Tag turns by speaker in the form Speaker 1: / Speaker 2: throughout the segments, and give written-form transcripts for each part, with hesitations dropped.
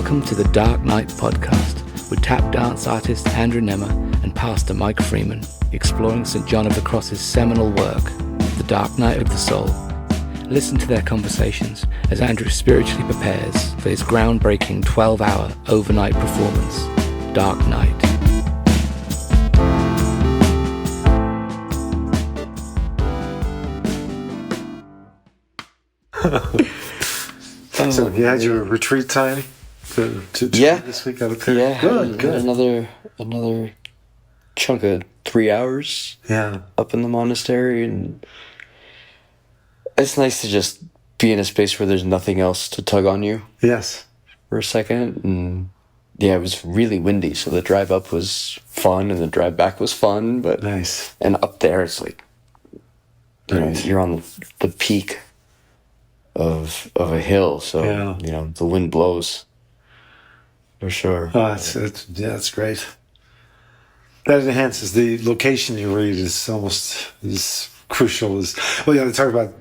Speaker 1: Welcome to the Dark Knight podcast with tap dance artist Andrew Nemr and pastor Mike Freeman, exploring St. John of the Cross's seminal work, The Dark Night of the Soul. Listen to their conversations as Andrew spiritually prepares for his groundbreaking 12-hour overnight performance, Dark Night.
Speaker 2: So you had your retreat time to this week out of there?
Speaker 3: Yeah,
Speaker 2: Good.
Speaker 3: Another chunk of 3 hours.
Speaker 2: Yeah.
Speaker 3: Up in the monastery, and it's nice to just be in a space where there's nothing else to tug on you.
Speaker 2: Yes.
Speaker 3: For a second, and yeah, it was really windy, so the drive up was fun, and the drive back was fun. But
Speaker 2: nice.
Speaker 3: And up there, it's like you're on the peak of a hill, so the wind blows for sure.
Speaker 2: Oh, that's great. That enhances the location you read is almost as crucial as they talk about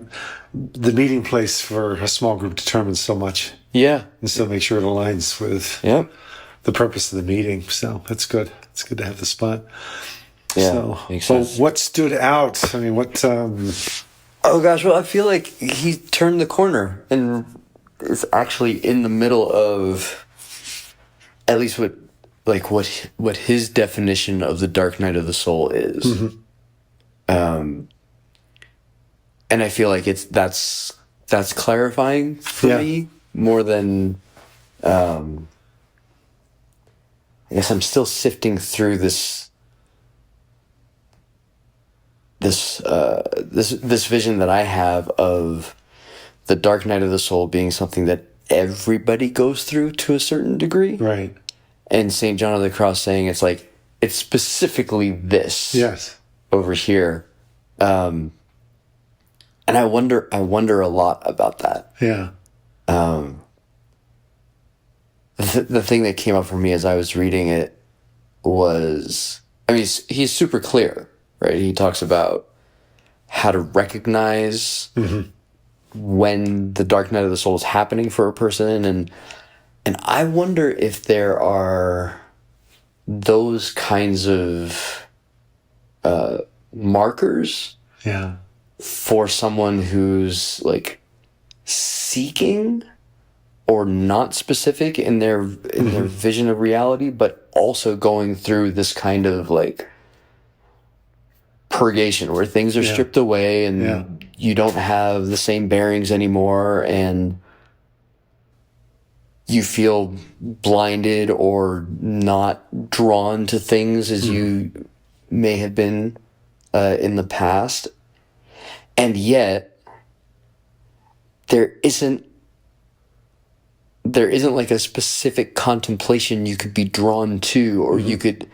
Speaker 2: the meeting place for a small group determines so much.
Speaker 3: Yeah,
Speaker 2: and so make sure it aligns with the purpose of the meeting. So that's good. It's good to have the spot.
Speaker 3: Yeah, makes sense.
Speaker 2: What stood out? I mean, what?
Speaker 3: Oh gosh, well, I feel like he turned the corner and is actually in the middle of at least what his definition of the Dark Night of the Soul is. Mm-hmm. And I feel like that's clarifying for me more than I guess I'm still sifting through this vision that I have of the Dark Night of the Soul being something that everybody goes through to a certain degree.
Speaker 2: Right.
Speaker 3: And St. John of the Cross saying it's specifically this.
Speaker 2: Yes.
Speaker 3: Over here. And I wonder a lot about that.
Speaker 2: Yeah.
Speaker 3: The thing that came up for me as I was reading it was, he's super clear. Right, he talks about how to recognize when the Dark Night of the Soul is happening for a person, and I wonder if there are those kinds of markers, for someone who's seeking or not specific in their vision of reality, but also going through this kind of purgation where things are stripped away and you don't have the same bearings anymore and you feel blinded or not drawn to things as you may have been in the past. And yet there isn't a specific contemplation you could be drawn to or you could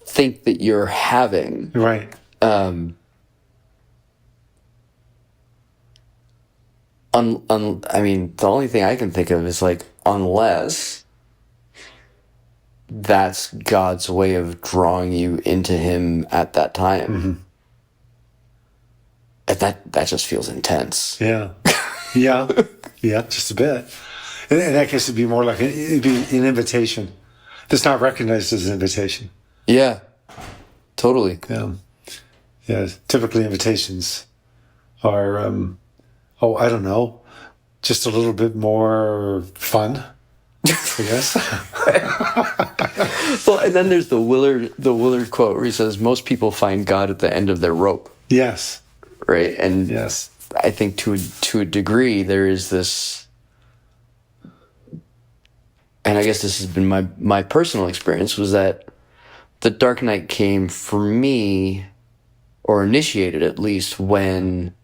Speaker 3: think that you're having.
Speaker 2: Right.
Speaker 3: The only thing I can think of is unless that's God's way of drawing you into Him at that time. And that just feels intense.
Speaker 2: Yeah, just a bit. In that case, it'd be more like it'd be an invitation that's not recognized as an invitation.
Speaker 3: Yeah, totally.
Speaker 2: Yeah, typically invitations are, I don't know, just a little bit more fun, I guess.
Speaker 3: Well, and then there's the Willard quote where he says, most people find God at the end of their rope.
Speaker 2: Yes.
Speaker 3: Right? And
Speaker 2: yes.
Speaker 3: I think to a degree there is this, and I guess this has been my personal experience, was that the Dark Night came for me, or initiated at least, when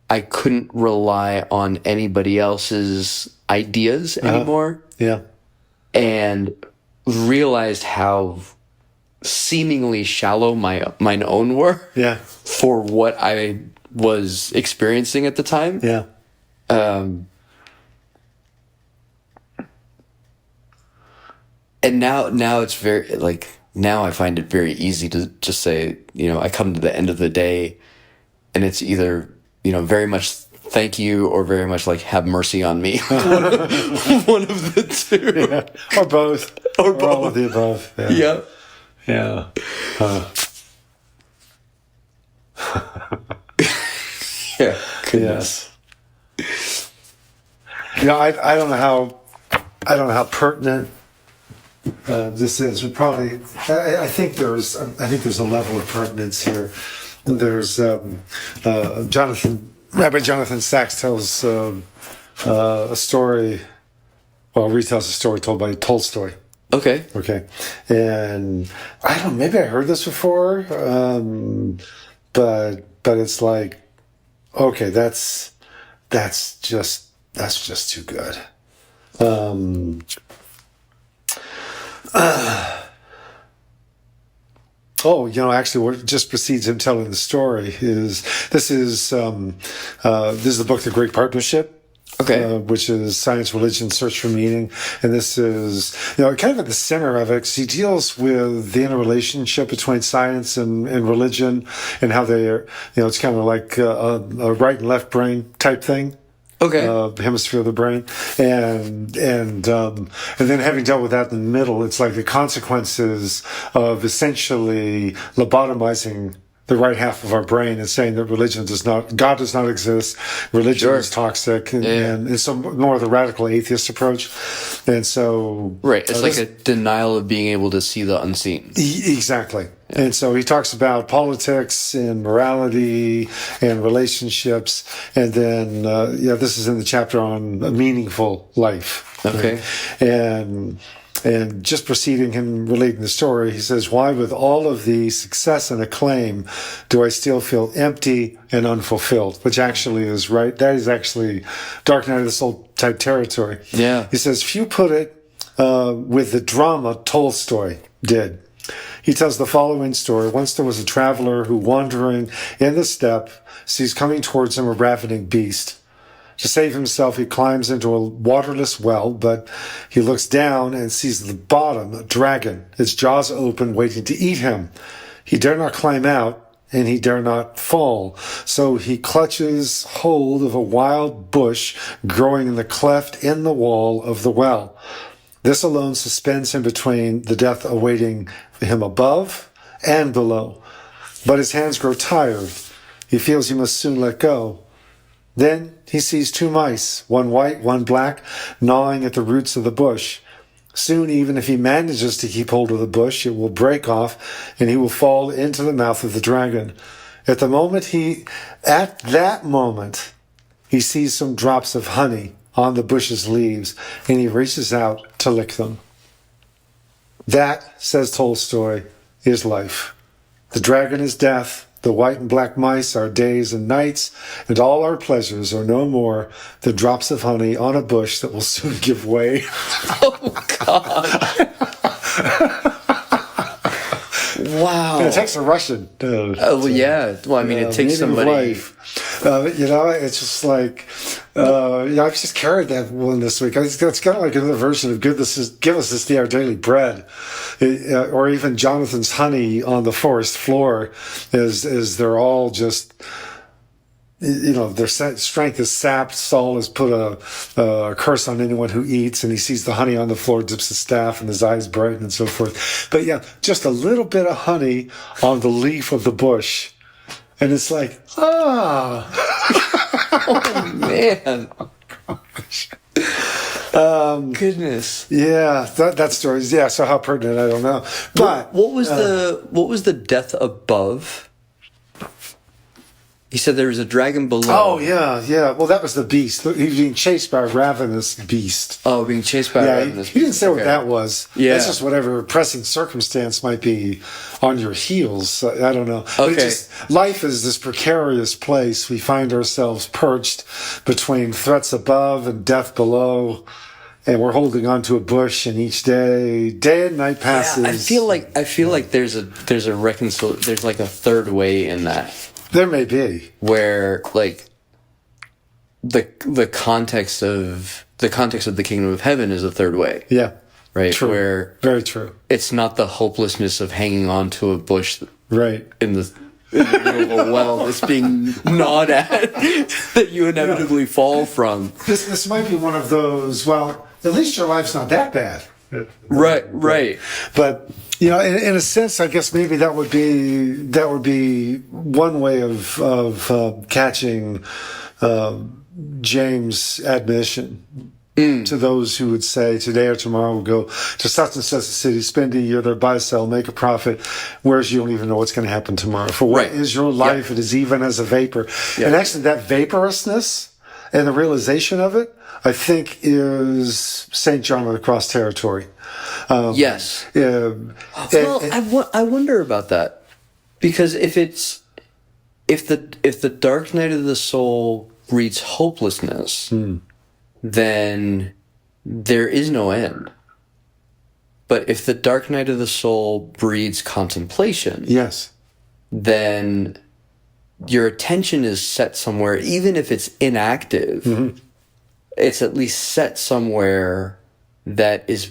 Speaker 3: I couldn't rely on anybody else's ideas anymore.
Speaker 2: Yeah.
Speaker 3: And realized how seemingly shallow mine own were. Yeah. For what I was experiencing at the time.
Speaker 2: Yeah.
Speaker 3: And now it's very now I find it very easy to just say, I come to the end of the day and it's either, very much thank you, or very much like have mercy on me. One of the two.
Speaker 2: Yeah. Or both.
Speaker 3: Or
Speaker 2: Or all of the above. Yeah.
Speaker 3: Yeah.
Speaker 2: Yeah.
Speaker 3: Yeah. Goodness.
Speaker 2: Yes. I don't know how pertinent this is. We probably. I think there's a level of pertinence here. There's Rabbi Jonathan Sachs tells a story. Well, retells a story told by Tolstoy.
Speaker 3: Okay.
Speaker 2: Okay, and I don't know, maybe I heard this before, but it's like, okay, that's just too good. Actually, what just precedes him telling the story is this is the book, The Great Partnership.
Speaker 3: Okay.
Speaker 2: Which is Science, Religion, Search for Meaning. And this is, kind of at the center of it, 'cause he deals with the interrelationship between science and religion and how they are, it's kind of like a right and left brain type thing.
Speaker 3: Okay.
Speaker 2: Hemisphere of the brain. And then having dealt with that in the middle, it's like the consequences of essentially lobotomizing the right half of our brain and saying that God does not exist, religion is toxic, and so more of the radical atheist approach. And so...
Speaker 3: Right, it's like a denial of being able to see the unseen.
Speaker 2: Exactly. Yeah. And so he talks about politics and morality and relationships, and then, this is in the chapter on a meaningful life.
Speaker 3: Okay.
Speaker 2: Right? And just preceding him relating the story, he says, "Why with all of the success and acclaim do I still feel empty and unfulfilled?" Which actually is right. That is actually Dark Night of the Soul type territory.
Speaker 3: Yeah.
Speaker 2: He says, few put it with the drama Tolstoy did. He tells the following story. Once there was a traveler who, wandering in the steppe, sees coming towards him a ravening beast. To save himself, he climbs into a waterless well, but he looks down and sees at the bottom a dragon, its jaws open, waiting to eat him. He dare not climb out, and he dare not fall. So he clutches hold of a wild bush growing in the cleft in the wall of the well. This alone suspends him between the death awaiting him above and below. But his hands grow tired. He feels he must soon let go. Then he sees two mice, one white, one black, gnawing at the roots of the bush. Soon, even if he manages to keep hold of the bush, it will break off and he will fall into the mouth of the dragon. At that moment, he sees some drops of honey on the bush's leaves and he reaches out to lick them. That, says Tolstoy, is life. The dragon is death. The white and black mice are days and nights, and all our pleasures are no more than drops of honey on a bush that will soon give way.
Speaker 3: Oh, God. Wow.
Speaker 2: It takes a Russian.
Speaker 3: Yeah. Well, I mean, it takes somebody.
Speaker 2: Life. It's just like, I've just carried that one this week. It's kind of like another version of give us this day our daily bread. Or even Jonathan's honey on the forest floor, is they're all just, their strength is sapped. Saul has put a curse on anyone who eats, and he sees the honey on the floor, dips his staff, and his eyes brighten and so forth. But yeah, just a little bit of honey on the leaf of the bush. And it's like, oh,
Speaker 3: man. Goodness.
Speaker 2: Yeah, that story is, so how pertinent, I don't know. But
Speaker 3: what was the death above? He said there was a dragon below.
Speaker 2: Oh, yeah. Well, that was the beast. He was being chased by a ravenous beast.
Speaker 3: Oh, being chased by a ravenous beast.
Speaker 2: He didn't say what that was.
Speaker 3: Yeah.
Speaker 2: That's just whatever pressing circumstance might be on your heels. I don't know.
Speaker 3: Okay.
Speaker 2: But life is this precarious place. We find ourselves perched between threats above and death below. And we're holding on to a bush, and each day and night passes.
Speaker 3: Yeah, I feel like there's a there's like a third way in that.
Speaker 2: There may be,
Speaker 3: where like the context of the kingdom of heaven is a third way.
Speaker 2: Yeah,
Speaker 3: right.
Speaker 2: True.
Speaker 3: Where
Speaker 2: very true.
Speaker 3: It's not the hopelessness of hanging on to a bush.
Speaker 2: Right.
Speaker 3: In the in the middle of a well that's being gnawed at that you inevitably fall from.
Speaker 2: This might be one of those, well, at least your life's not that bad.
Speaker 3: Right.
Speaker 2: But, you know, in a sense, I guess maybe that would be one way of catching James' admission to those who would say today or tomorrow we'll go to such and such a city, spend a year there, buy, sell, make a profit, whereas you don't even know what's going to happen tomorrow. For what is your life? It is even as a vapor. And actually that vaporousness and the realization of it, I think, is St. John of the Cross territory.
Speaker 3: Yes. I wonder about that, because if the dark night of the soul breeds hopelessness, then there is no end. But if the dark night of the soul breeds contemplation, then your attention is set somewhere, even if it's inactive. It's at least set somewhere that is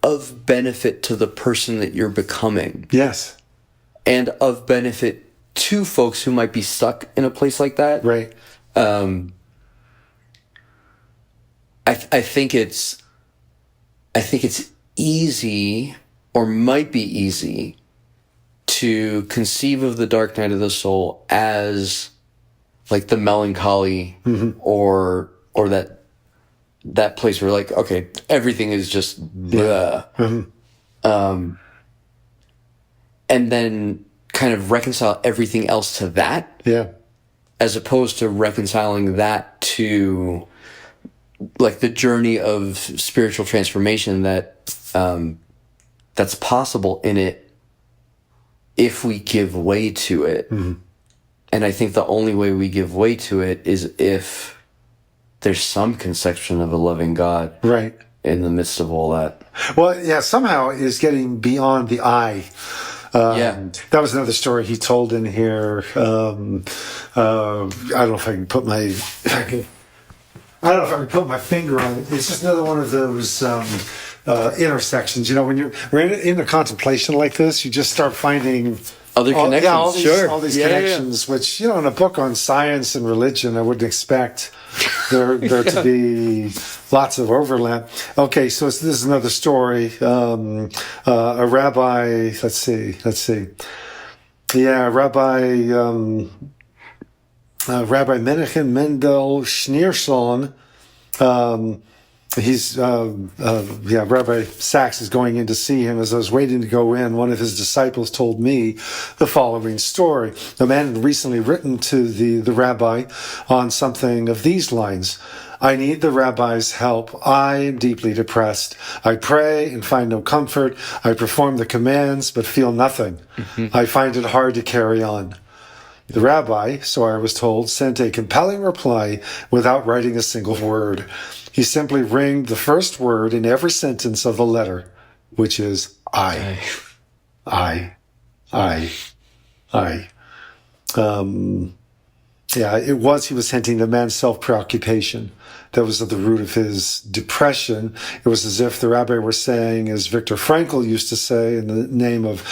Speaker 3: of benefit to the person that you're becoming.
Speaker 2: Yes.
Speaker 3: And of benefit to folks who might be stuck in a place like that.
Speaker 2: Right.
Speaker 3: I think it's easy, or might be easy, to conceive of the dark night of the soul as like the melancholy, or that place where, like, okay, everything is just blah. And then kind of reconcile everything else to that. As opposed to reconciling that to like the journey of spiritual transformation that's possible in it if we give way to it. And I think the only way we give way to it is if there's some conception of a loving God in the midst of all that.
Speaker 2: Well, yeah, somehow is getting beyond the I. That was another story he told in here. I don't know if I can put my finger on it. It's just another one of those intersections. You know, when we're in a contemplation like this, you just start finding
Speaker 3: other connections.
Speaker 2: All these connections, which, you know, in a book on science and religion, I wouldn't expect there to be lots of overlap. Okay, so this is another story. A rabbi, let's see. Yeah, Rabbi Menachem Mendel Schneerson. Rabbi Sachs is going in to see him. As I was waiting to go in, one of his disciples told me the following story. A man had recently written to the rabbi on something of these lines. I need the rabbi's help. I am deeply depressed. I pray and find no comfort. I perform the commands but feel nothing. I find it hard to carry on. The rabbi, so I was told, sent a compelling reply without writing a single word. He simply ringed the first word in every sentence of the letter, which is I. He was hinting to man's self-preoccupation. That was at the root of his depression. It was as if the rabbi were saying, as Viktor Frankl used to say in the name of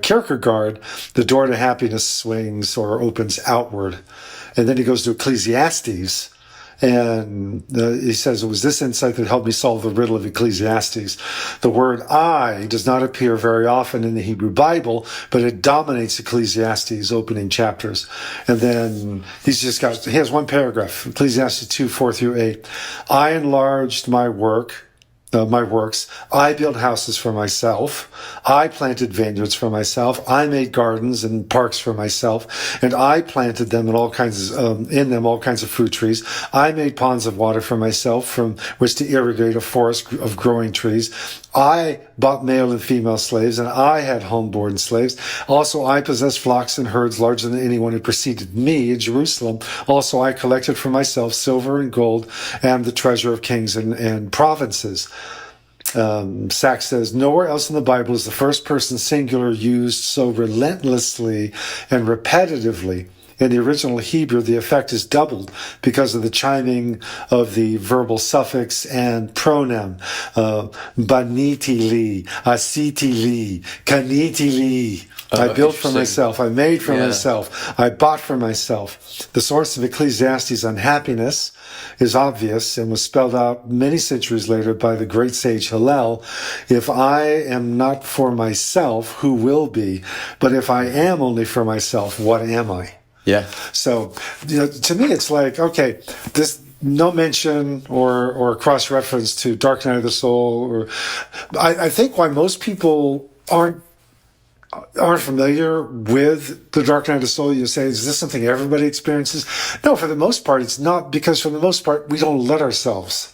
Speaker 2: Kierkegaard, the door to happiness swings or opens outward. And then he goes to Ecclesiastes, and he says, it was this insight that helped me solve the riddle of Ecclesiastes. The word I does not appear very often in the Hebrew Bible, but it dominates Ecclesiastes opening chapters. And then he has one paragraph, Ecclesiastes 2:4-8. I enlarged my works. I built houses for myself. I planted vineyards for myself. I made gardens and parks for myself, and I planted them in all kinds of fruit trees. I made ponds of water for myself from which to irrigate a forest of growing trees. I bought male and female slaves, and I had home-born slaves. Also, I possessed flocks and herds larger than anyone who preceded me in Jerusalem. Also, I collected for myself silver and gold and the treasure of kings and provinces. Sachs says, nowhere else in the Bible is the first person singular used so relentlessly and repetitively In the original Hebrew, the effect is doubled because of the chiming of the verbal suffix and pronoun. Baniti li, asiti li, kaniti li. I built for myself. I made for myself. I bought for myself. The source of Ecclesiastes' unhappiness is obvious and was spelled out many centuries later by the great sage Hillel. If I am not for myself, who will be? But if I am only for myself, what am I?
Speaker 3: Yeah.
Speaker 2: So, to me, it's like, okay, this no mention or cross-reference to Dark Night of the Soul. Or I think why most people aren't familiar with the Dark Night of the Soul, you say, is this something everybody experiences? No, for the most part, it's not, because for the most part, we don't let ourselves.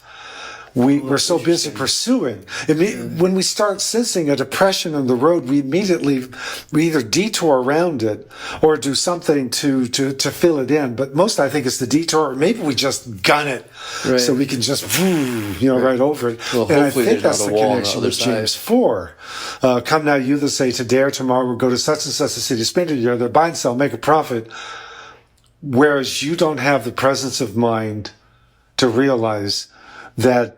Speaker 2: We're so busy pursuing. When we start sensing a depression on the road, we either detour around it or do something to fill it in. But most, I think, it's the detour. Or maybe we just gun it so we can just right over it.
Speaker 3: Well,
Speaker 2: and I think that's the connection with James 4. Come now, you that say, today or tomorrow we'll go to such and such a city, spend a year there, buy and sell, make a profit. Whereas you don't have the presence of mind to realize that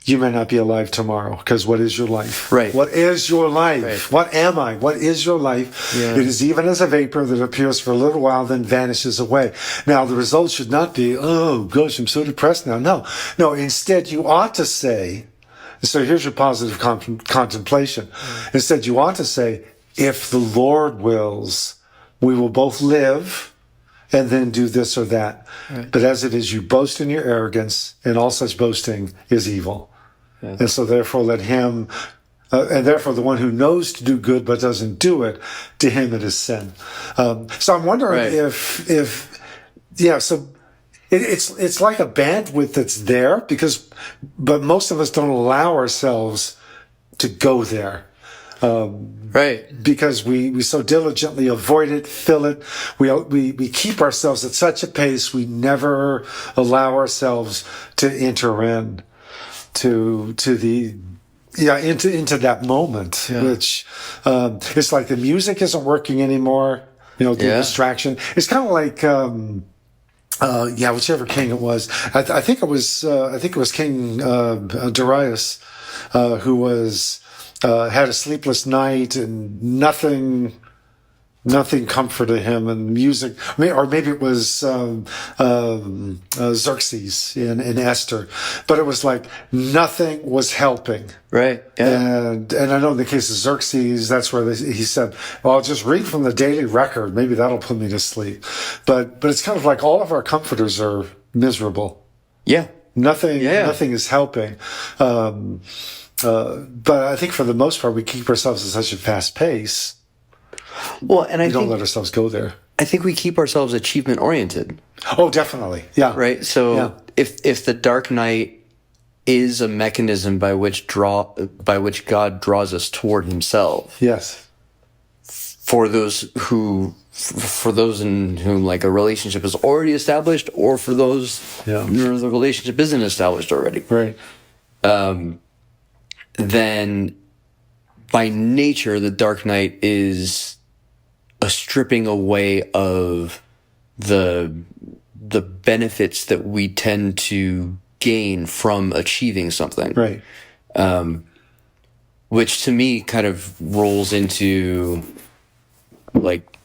Speaker 2: you may not be alive tomorrow, because what is your life?
Speaker 3: Right.
Speaker 2: What is your life?
Speaker 3: Right.
Speaker 2: What am I? What is your life?
Speaker 3: Yeah.
Speaker 2: It is even as a vapor that appears for a little while, then vanishes away. Now, the result should not be, oh, gosh, I'm so depressed now. No. Instead, you ought to say, so here's your positive contemplation. Instead, you ought to say, if the Lord wills, we will both live and then do this or that. Right. But as it is, you boast in your arrogance, and all such boasting is evil. Yeah. And so therefore let him, and therefore the one who knows to do good but doesn't do it, to him it is sin. So I'm wondering if so it's like a bandwidth that's there, but most of us don't allow ourselves to go there. Because we so diligently avoid it, fill it. We keep ourselves at such a pace, we never allow ourselves to enter in to the into that moment, which it's like the music isn't working anymore. The distraction. It's kind of like whichever king it was. I think it was King Darius, who was had a sleepless night and nothing comforted him, and music, or maybe it was Xerxes in Esther, but it was like nothing was helping.
Speaker 3: Right. Yeah.
Speaker 2: And I know in the case of Xerxes, that's where he said, well, I'll just read from the daily record. Maybe that'll put me to sleep. But it's kind of like all of our comforters are miserable. Yeah. Nothing is helping. But I think for the most part, we keep ourselves at such a fast pace.
Speaker 3: Well, and
Speaker 2: we don't let ourselves go there.
Speaker 3: I think we keep ourselves achievement oriented.
Speaker 2: Oh, definitely. Yeah.
Speaker 3: Right. So if the Dark Night is a mechanism by which God draws us toward Himself.
Speaker 2: Yes.
Speaker 3: For those in whom like a relationship is already established, or for those where the relationship isn't established already.
Speaker 2: Right.
Speaker 3: Then by nature, the Dark Night is a stripping away of the benefits that we tend to gain from achieving something.
Speaker 2: Right.
Speaker 3: Which to me kind of rolls into like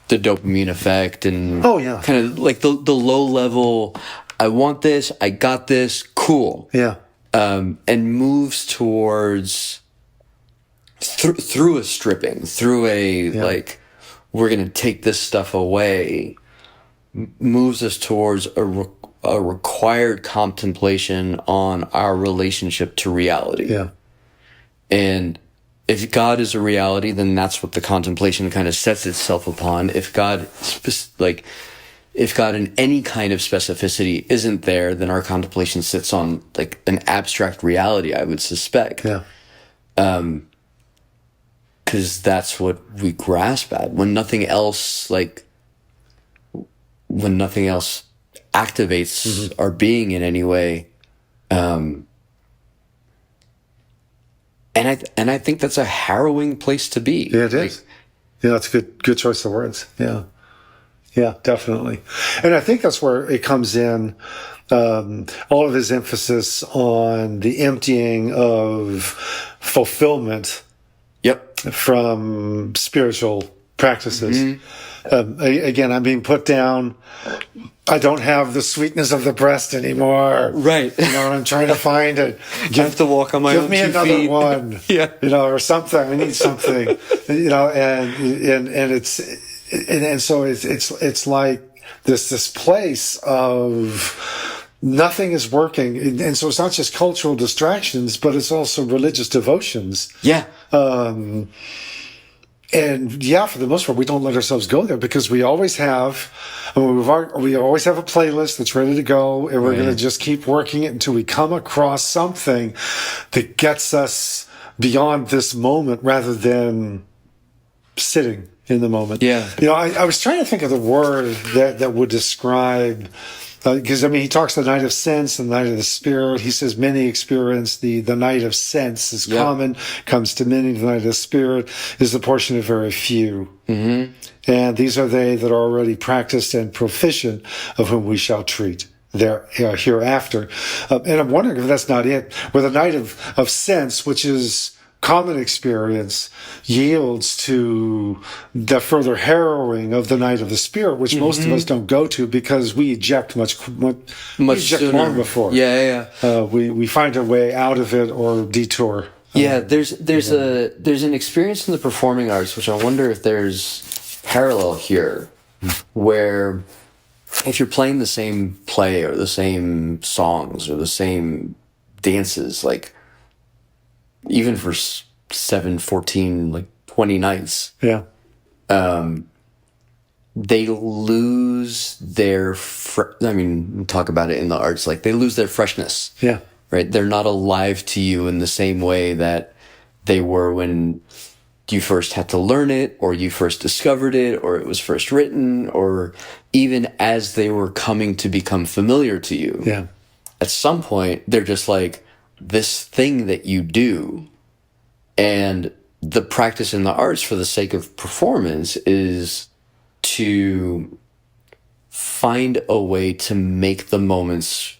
Speaker 3: the dopamine effect and kind of like the low level, I want this, I got this, cool.
Speaker 2: Yeah.
Speaker 3: And moves towards through a stripping, through a like, we're going to take this stuff away, moves us towards a required contemplation on our relationship to reality.
Speaker 2: Yeah.
Speaker 3: And if God is a reality, then that's what the contemplation kind of sets itself upon. If God in any kind of specificity isn't there, then our contemplation sits on like an abstract reality, I would suspect.
Speaker 2: Yeah.
Speaker 3: 'Cause that's what we grasp at when nothing else activates our being in any way. And I think that's a harrowing place to be.
Speaker 2: Yeah, it is. Yeah, that's a good choice of words. Yeah. Yeah, definitely. And I think that's where it comes in. All of his emphasis on the emptying of fulfillment
Speaker 3: Yep.
Speaker 2: from spiritual practices. Again, I'm being put down. I don't have the sweetness of the breast anymore.
Speaker 3: Right.
Speaker 2: You know, I'm trying to find it.
Speaker 3: I have to walk on my own 2 feet.
Speaker 2: Give me another one.
Speaker 3: Yeah.
Speaker 2: You know, or something. I need something. You know, and so it's like this place of nothing is working, and so it's not just cultural distractions, but it's also religious devotions.
Speaker 3: Yeah.
Speaker 2: And yeah, for the most part, we don't let ourselves go there because we always have, we always have a playlist that's ready to go, and we're going to just keep working it until we come across something that gets us beyond this moment rather than sitting in the moment.
Speaker 3: Yeah.
Speaker 2: You know, I was trying to think of the word that would describe, because I mean, he talks the night of sense and the night of the spirit. He says many experience the night of sense is common, comes to many. The night of the spirit is the portion of very few. Mm-hmm. And these are they that are already practiced and proficient, of whom we shall treat there hereafter. And I'm wondering if that's not it, where the night of sense, which is common experience, yields to the further harrowing of the night of the spirit, which most of us don't go to because we eject much
Speaker 3: sooner.
Speaker 2: long before. We find a way out of it or detour.
Speaker 3: Yeah, there's an experience in the performing arts, which I wonder if there's parallel here, where if you're playing the same play or the same songs or the same dances, like even for 7, 14, like 20 nights, they lose their, we talk about it in the arts, like they lose their freshness.
Speaker 2: Yeah.
Speaker 3: Right? They're not alive to you in the same way that they were when you first had to learn it, or you first discovered it, or it was first written, or even as they were coming to become familiar to you.
Speaker 2: Yeah.
Speaker 3: At some point, they're just like, this thing that you do, and the practice in the arts for the sake of performance is to find a way to make the moments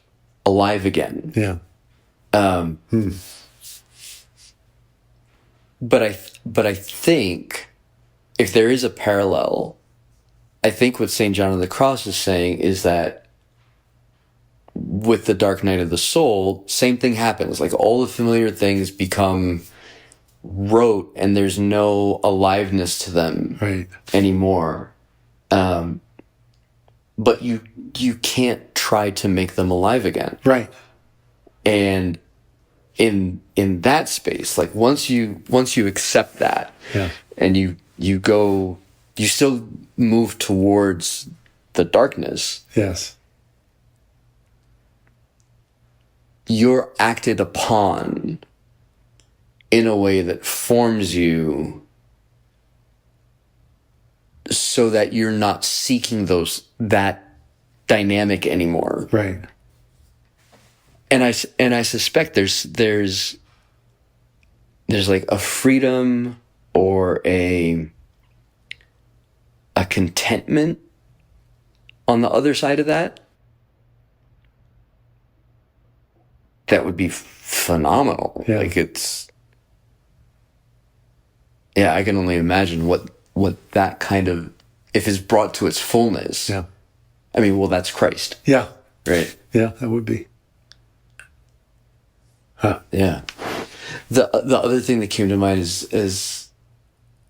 Speaker 3: alive again.
Speaker 2: Yeah.
Speaker 3: But I think if there is a parallel, I think what St. John of the Cross is saying is that with the dark night of the soul, same thing happens. Like all the familiar things become rote and there's no aliveness to them anymore. But you can't try to make them alive again.
Speaker 2: Right.
Speaker 3: And in that space, like once you accept that, and you still move towards the darkness.
Speaker 2: Yes.
Speaker 3: You're acted upon in a way that forms you so that you're not seeking that dynamic anymore.
Speaker 2: Right.
Speaker 3: And I suspect there's like a freedom or a contentment on the other side of that would be phenomenal.
Speaker 2: Yeah.
Speaker 3: Like I can only imagine what that kind of, if it's brought to its fullness.
Speaker 2: Yeah.
Speaker 3: I mean, well, that's Christ.
Speaker 2: Yeah.
Speaker 3: Right.
Speaker 2: Yeah, that would be. Huh.
Speaker 3: Yeah. The other thing that came to mind is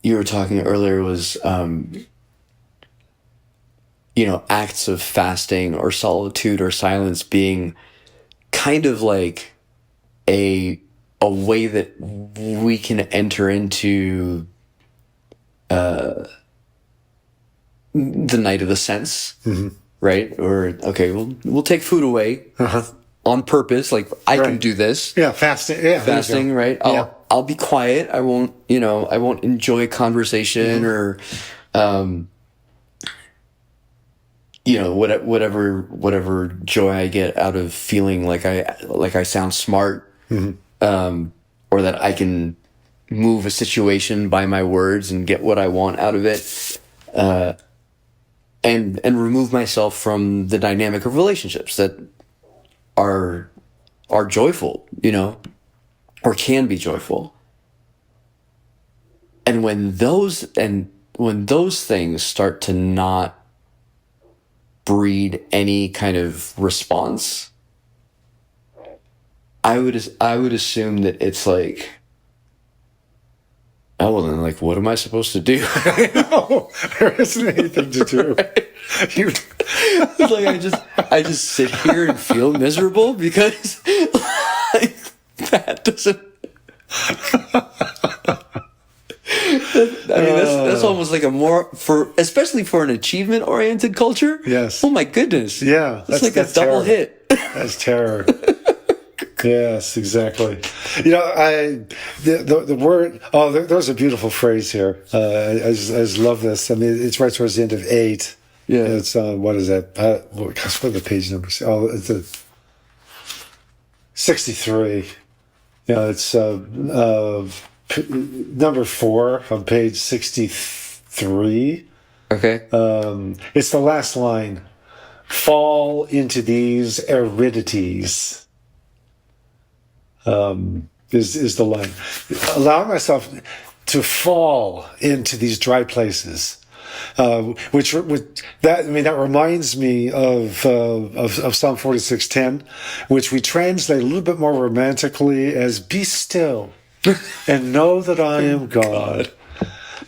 Speaker 3: you were talking earlier was, acts of fasting or solitude or silence being kind of like a way that we can enter into the night of the sense, right? Or okay, we'll take food away on purpose. Like I can do this.
Speaker 2: Yeah, fasting. Yeah,
Speaker 3: fasting. Right. I'll be quiet. I won't enjoy conversation or, whatever joy I get out of feeling like I sound smart, or that I can move a situation by my words and get what I want out of it. and remove myself from the dynamic of relationships that are joyful, or can be joyful. And when those things start to not breed any kind of response, I would assume that it's like, oh, well then, like, what am I supposed to do?
Speaker 2: No, there isn't anything to do.
Speaker 3: Right? It's like I just sit here and feel miserable because like, that doesn't. That's almost like especially for an achievement-oriented culture.
Speaker 2: Yes.
Speaker 3: Oh my goodness.
Speaker 2: Yeah.
Speaker 3: That's like a double hit.
Speaker 2: That's terror. Yes, exactly. The word. Oh, there's a beautiful phrase here. I just love this. I mean, it's right towards the end of 8.
Speaker 3: Yeah.
Speaker 2: It's what is that? Gosh, what are the page numbers? Oh, it's 63. Yeah, it's number 4 on page 63.
Speaker 3: Okay.
Speaker 2: It's the last line. Fall into these aridities. Is the line. Allowing myself to fall into these dry places. That reminds me of Psalm 46:10, which we translate a little bit more romantically as "Be still, and know that I am God."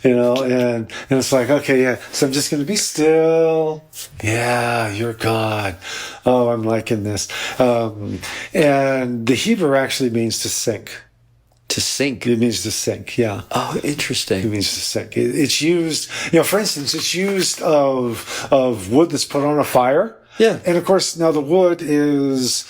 Speaker 2: And it's like, okay, yeah. So I'm just going to be still. Yeah, you're God. Oh, I'm liking this. And the Hebrew actually means to sink.
Speaker 3: To sink.
Speaker 2: It means to sink. Yeah.
Speaker 3: Oh, interesting.
Speaker 2: It means to sink. It's used, for instance, it's used of wood that's put on a fire.
Speaker 3: Yeah.
Speaker 2: And of course, now the wood is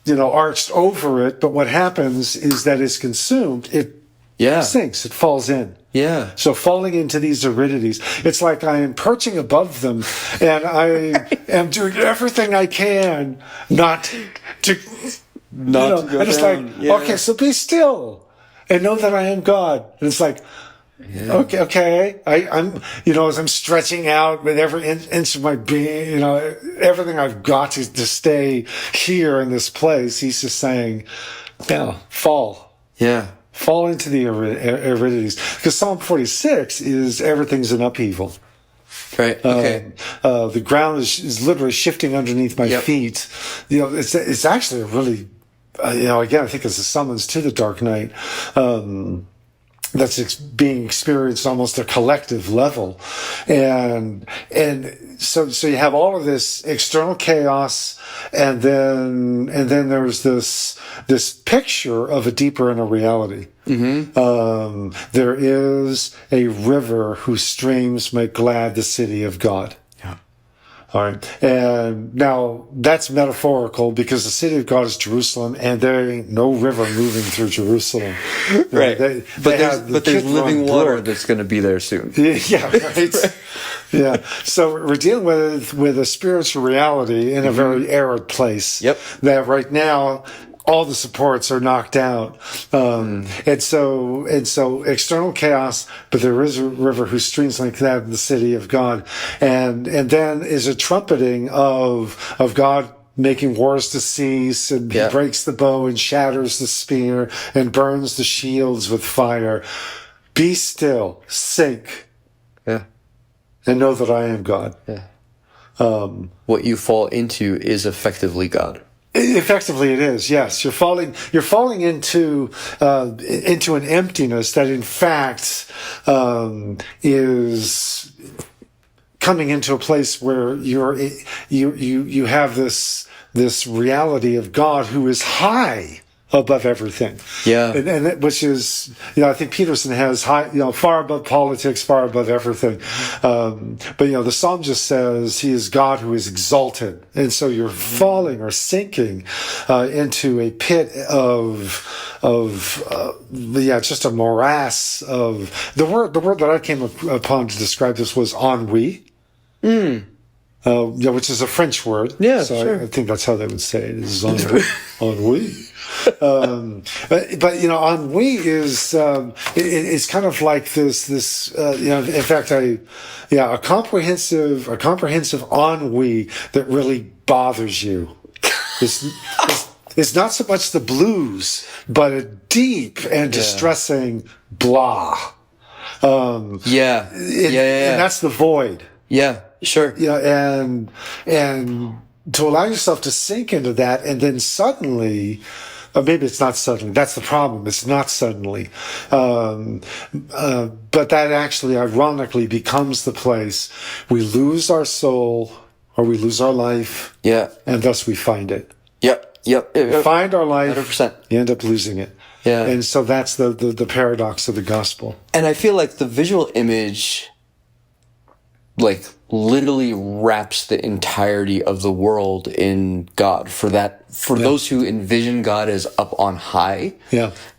Speaker 2: arched over it, but what happens is that it's consumed. It sinks. It falls in.
Speaker 3: Yeah.
Speaker 2: So falling into these aridities, it's like I am perching above them, and I am doing everything I can not to
Speaker 3: go
Speaker 2: and it's
Speaker 3: down.
Speaker 2: Like, okay, so be still and know that I am God. And it's like, okay, I'm as I'm stretching out with every inch of my being, everything I've got to stay here in this place. He's just saying, fall.
Speaker 3: Yeah.
Speaker 2: Fall into the aridities. Because Psalm 46 is everything's an upheaval.
Speaker 3: Right. Okay.
Speaker 2: The ground is literally shifting underneath my feet. It's actually a really, again, I think it's a summons to the dark night. That's being experienced almost at a collective level. And so you have all of this external chaos, and then there's this picture of a deeper inner reality. Mm-hmm. There is a river whose streams make glad the city of God. Yeah. All right. And now that's metaphorical because the city of God is Jerusalem, and there ain't no river moving through Jerusalem.
Speaker 3: Right. But there's living water that's going to be there soon.
Speaker 2: Yeah. Right. Yeah. So we're dealing with a spiritual reality in a very arid place.
Speaker 3: Yep.
Speaker 2: That right now, all the supports are knocked out. And so external chaos, but there is a river whose streams like that in the city of God. And then is a trumpeting of God making wars to cease, and he breaks the bow and shatters the spear and burns the shields with fire. Be still, sink.
Speaker 3: Yeah.
Speaker 2: And know that I am God.
Speaker 3: Yeah. What you fall into is effectively God.
Speaker 2: Effectively, it is. Yes, you're falling into an emptiness that, in fact, is coming into a place where you have this reality of God who is high above everything.
Speaker 3: Yeah.
Speaker 2: And which is, I think Peterson has high, far above politics, far above everything. But the Psalm just says he is God who is exalted. And so you're falling or sinking, into a pit of just a morass of the word that I came upon to describe this was ennui. Yeah, which is a French word.
Speaker 3: Yeah,
Speaker 2: so
Speaker 3: sure.
Speaker 2: I think that's how they would say it. Is ennui. But ennui is it's kind of like this. In fact, a comprehensive ennui that really bothers you. It's not so much the blues, but a deep and distressing blah. And that's the void.
Speaker 3: Yeah, sure.
Speaker 2: And to allow yourself to sink into that, and then suddenly, or maybe it's not suddenly. That's the problem. It's not suddenly, but that actually, ironically, becomes the place we lose our soul or we lose our life.
Speaker 3: Yeah,
Speaker 2: and thus we find it.
Speaker 3: Yep.
Speaker 2: We find our life.
Speaker 3: 100%.
Speaker 2: You end up losing it.
Speaker 3: Yeah,
Speaker 2: and so that's the paradox of the gospel.
Speaker 3: And I feel like the visual image, like, literally wraps the entirety of the world in God. For those who envision God as up on high,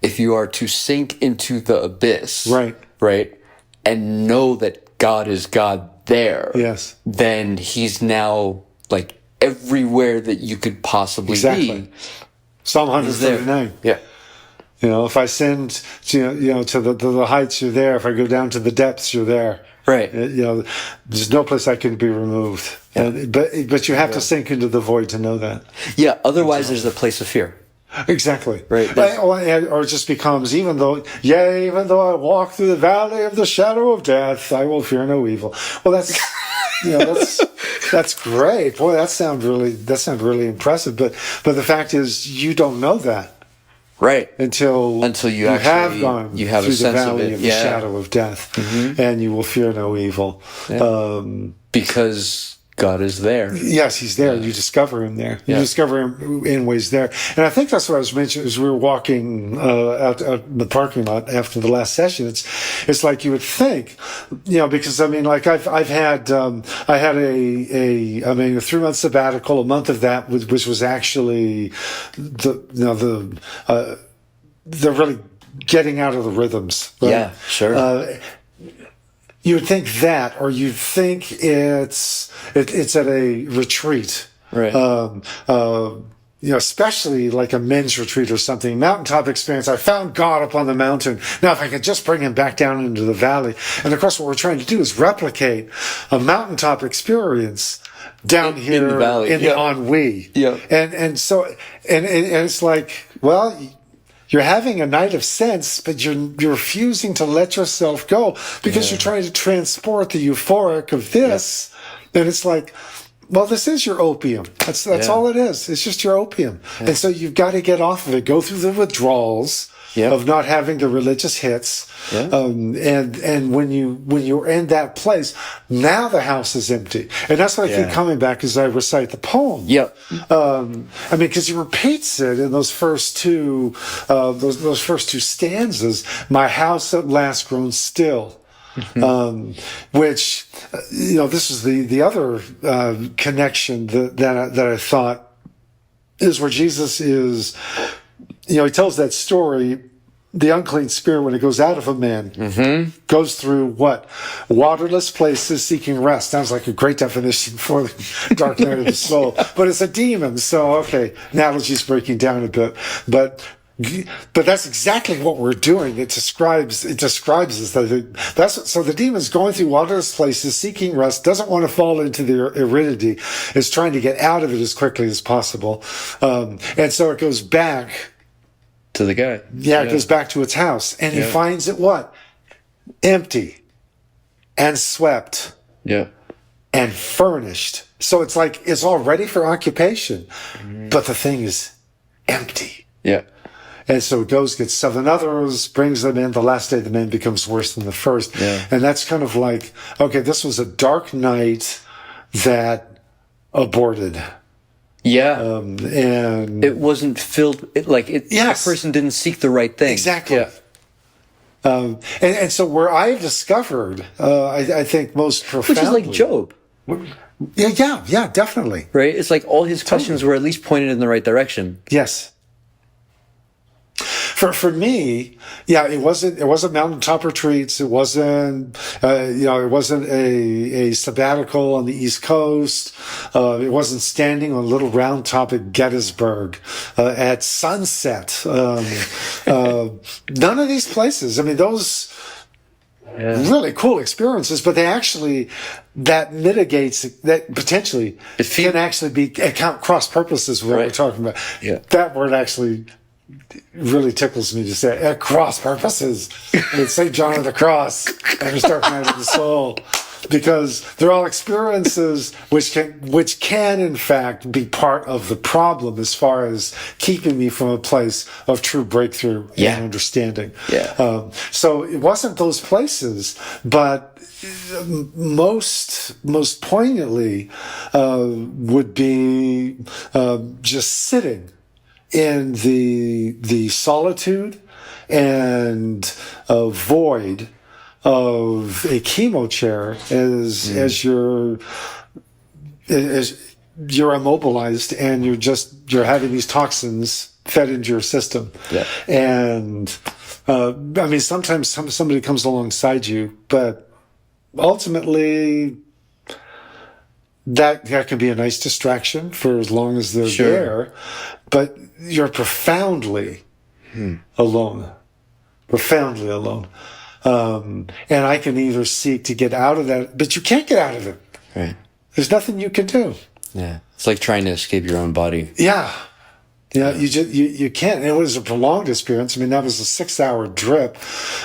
Speaker 3: if you are to sink into the abyss, right, and know that God is God there, then He's now like everywhere that you could possibly be.
Speaker 2: Psalm 139.
Speaker 3: Yeah.
Speaker 2: If I ascend to the heights, you're there. If I go down to the depths, you're there.
Speaker 3: Right.
Speaker 2: There's no place I can be removed. Yeah. But you have to sink into the void to know that.
Speaker 3: Yeah. Otherwise, there's a place of fear.
Speaker 2: Exactly.
Speaker 3: Right.
Speaker 2: Or it just becomes, even though I walk through the valley of the shadow of death, I will fear no evil. Well, that's that's great. Boy, that sounds really impressive. But the fact is, you don't know that.
Speaker 3: Right.
Speaker 2: Until you have gone
Speaker 3: you have
Speaker 2: through
Speaker 3: a sense
Speaker 2: the valley of the shadow of death, and you will fear no evil.
Speaker 3: Yeah. Because God is there.
Speaker 2: Yes, He's there. You discover Him there. You discover Him in ways there. And I think that's what I was mentioning as we were walking out the parking lot after the last session. It's like you would think, because like I had a 3-month sabbatical, a month of that, which was actually the really getting out of the rhythms. Right?
Speaker 3: Yeah, sure.
Speaker 2: You would think that, or you'd think it's at a retreat,
Speaker 3: right?
Speaker 2: Especially like a men's retreat or something, mountaintop experience. I found God up on the mountain. Now, if I could just bring Him back down into the valley, and of course, what we're trying to do is replicate a mountaintop experience down here
Speaker 3: in the valley,
Speaker 2: in the ennui.
Speaker 3: Yeah,
Speaker 2: and so it's like, well, you're having a night of sense, but you're refusing to let yourself go because you're trying to transport the euphoric of this. And it's like, well, this is your opium. That's all it is. It's just your opium. Yeah. And so you've got to get off of it, go through the withdrawals of not having the religious hits. Yeah. And when you're in that place, now the house is empty. And that's what I keep coming back as I recite the poem.
Speaker 3: Yep.
Speaker 2: Because he repeats it in those first two stanzas. My house at last grown still. Which, this is the other connection that I thought is where Jesus is. He tells that story. The unclean spirit, when it goes out of a man, goes through what? Waterless places seeking rest. Sounds like a great definition for the dark night of the soul. But it's a demon. So, okay, analogy's breaking down a bit. But that's exactly what we're doing. It describes us. So the demon's going through waterless places, seeking rest, doesn't want to fall into the aridity, is trying to get out of it as quickly as possible. And so it goes back
Speaker 3: to the guy.
Speaker 2: It goes back to its house. And he finds it what? Empty and swept.
Speaker 3: Yeah.
Speaker 2: And furnished. So it's like it's all ready for occupation. But the thing is empty.
Speaker 3: Yeah.
Speaker 2: And so it gets 7 others, brings them in. The last day of the man becomes worse than the first.
Speaker 3: Yeah.
Speaker 2: And that's kind of like, okay, this was a dark night that aborted.
Speaker 3: Yeah.
Speaker 2: And
Speaker 3: it wasn't filled, that person didn't seek the right thing.
Speaker 2: Exactly.
Speaker 3: Yeah.
Speaker 2: And so where I've discovered, I think most profoundly.
Speaker 3: Which is like Job.
Speaker 2: Yeah, definitely.
Speaker 3: Right? It's like all his questions were at least pointed in the right direction.
Speaker 2: Yes. For me, yeah, it wasn't mountaintop retreats. It wasn't it wasn't a sabbatical on the East Coast. It wasn't standing on a little round top at Gettysburg at sunset. None of these places. I mean, those. Yeah. Really cool experiences, but that mitigates that potentially can actually be cross purposes with what we're talking about. Yeah. That word actually really tickles me to say at cross purposes. It's St. John of the Cross and the Dark Night of the Soul. Because they're all experiences which can in fact be part of the problem as far as keeping me from a place of true breakthrough and understanding. Yeah. So it wasn't those places, but most poignantly would be just sitting in the solitude and void of a chemo chair as you're immobilized and you're having these toxins fed into your system. Yeah. And I mean, sometimes somebody comes alongside you, but ultimately that can be a nice distraction for as long as they're there, but you're profoundly alone. Profoundly alone. And I can either seek to get out of that, but you can't get out of it. Right. There's nothing you can do.
Speaker 3: Yeah. It's like trying to escape your own body.
Speaker 2: Yeah. Yeah. You can't. And it was a prolonged experience. I mean, that was a 6-hour drip,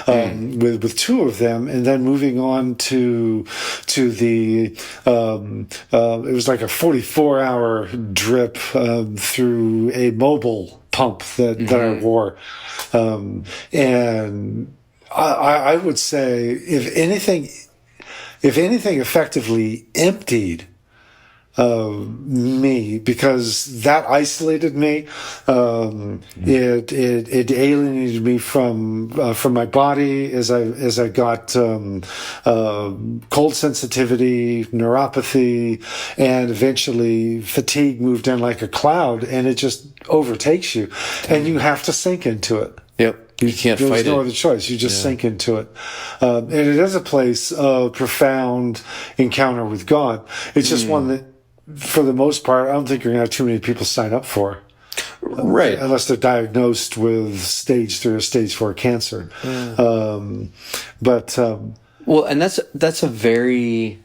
Speaker 2: with 2 of them, and then moving on to the, it was like a 44-hour drip, through a mobile pump that I wore. And I would say, if anything effectively emptied me, because that isolated me, it alienated me from my body as I got cold sensitivity, neuropathy, and eventually fatigue moved in like a cloud, and it just overtakes you, and you have to sink into it.
Speaker 3: Yep. You can't fight it.
Speaker 2: There's no other choice. You just sink into it. And it is a place of profound encounter with God. It's just one that, for the most part, I don't think you're going to have too many people sign up for.
Speaker 3: Right.
Speaker 2: Unless they're diagnosed with stage 3 or stage 4 cancer. Well,
Speaker 3: and that's a very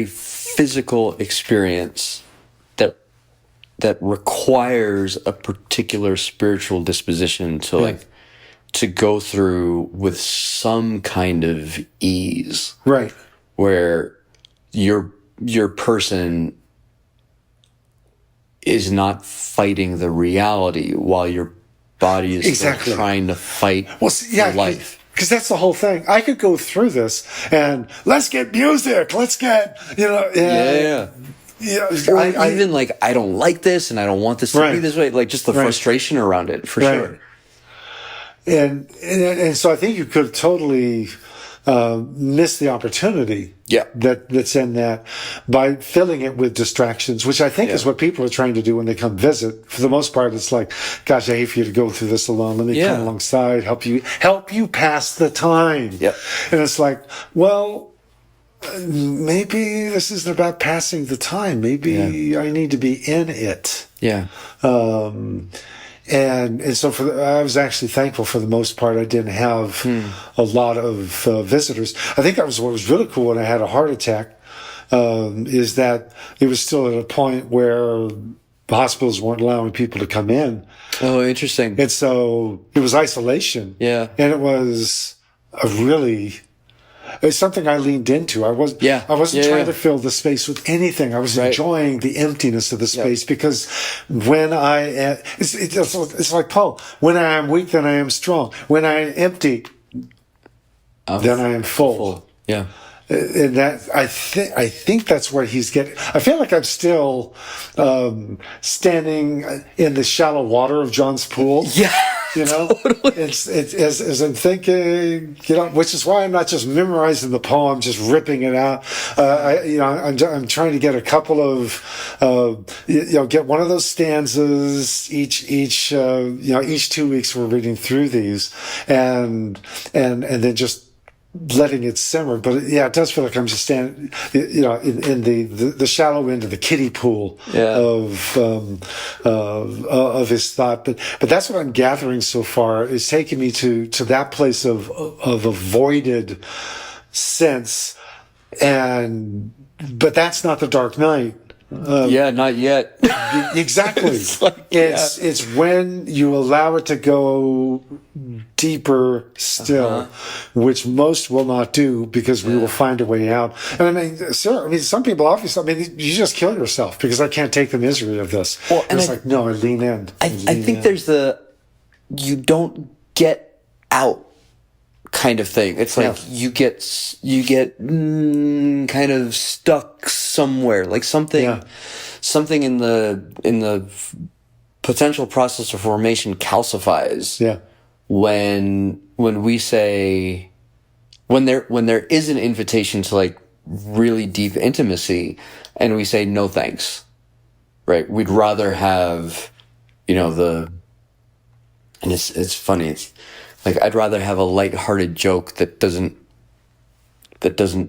Speaker 3: physical experience that requires a particular spiritual disposition to go through with some kind of ease.
Speaker 2: Right.
Speaker 3: Where your person is not fighting the reality while your body is still trying to fight life.
Speaker 2: Because that's the whole thing. I could go through this and let's get music. Let's get,
Speaker 3: Yeah. Or even I don't like this and I don't want this to be this way. Like just the frustration around it, for sure.
Speaker 2: And so I think you could totally miss the opportunity that's in that by filling it with distractions, which I think is what people are trying to do when they come visit. For the most part, it's like, gosh, I hate for you to go through this alone. Let me come alongside, help you pass the time. Yep. And it's like, well, maybe this isn't about passing the time. Maybe I need to be in it.
Speaker 3: Yeah.
Speaker 2: And so I was actually thankful for the most part. I didn't have a lot of visitors. I think that was what was really cool when I had a heart attack, is that it was still at a point where the hospitals weren't allowing people to come in.
Speaker 3: Oh, interesting.
Speaker 2: And so it was isolation.
Speaker 3: Yeah.
Speaker 2: And it was it's something I leaned into. I wasn't trying to fill the space with anything. I was enjoying the emptiness of the space because when it's like Paul, when I am weak, then I am strong. When I am empty, then I am full.
Speaker 3: Yeah.
Speaker 2: And that, I think that's where he's getting. I feel like I'm still standing in the shallow water of John's pool.
Speaker 3: Yeah.
Speaker 2: You know, it's as I'm thinking, which is why I'm not just memorizing the poem, just ripping it out. I'm trying to get a couple of, get one of those stanzas each 2 weeks. We're reading through these, and then just letting it simmer. But yeah, it does feel like I'm just standing, in the shallow end of the kiddie pool of his thought. But that's what I'm gathering so far, is taking me to that place of avoided sense. But that's not the Dark Night.
Speaker 3: Not yet.
Speaker 2: Exactly. It's when you allow it to go deeper still, which most will not do, because we will find a way out. And some people obviously, you just kill yourself because I can't take the misery of this. Well, and I lean in.
Speaker 3: I think there's you don't get out kind of thing. It's like you get kind of stuck somewhere, like something in the potential process of formation calcifies.
Speaker 2: Yeah.
Speaker 3: When we say, when there is an invitation to like really deep intimacy, and we say no thanks, right? We'd rather have, and it's funny. It's like, I'd rather have a lighthearted joke that doesn't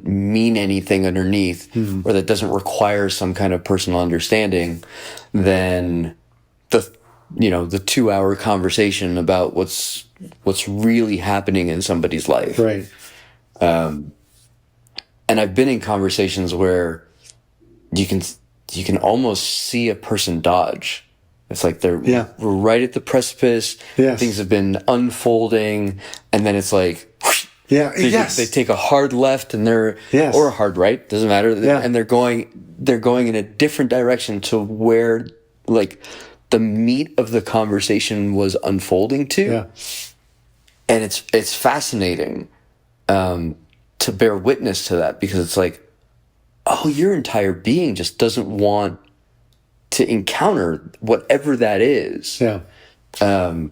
Speaker 3: mean anything underneath, or that doesn't require some kind of personal understanding, than the 2-hour conversation about what's really happening in somebody's life.
Speaker 2: Right.
Speaker 3: And I've been in conversations where you can almost see a person dodge. It's like we're right at the precipice.
Speaker 2: Yes.
Speaker 3: Things have been unfolding, and then it's like, they take a hard left and or a hard right, doesn't matter. And they're going in a different direction to where like the meat of the conversation was unfolding to.
Speaker 2: Yeah.
Speaker 3: And it's fascinating to bear witness to that, because it's like, oh, your entire being just doesn't want to encounter whatever that is.
Speaker 2: Yeah.
Speaker 3: And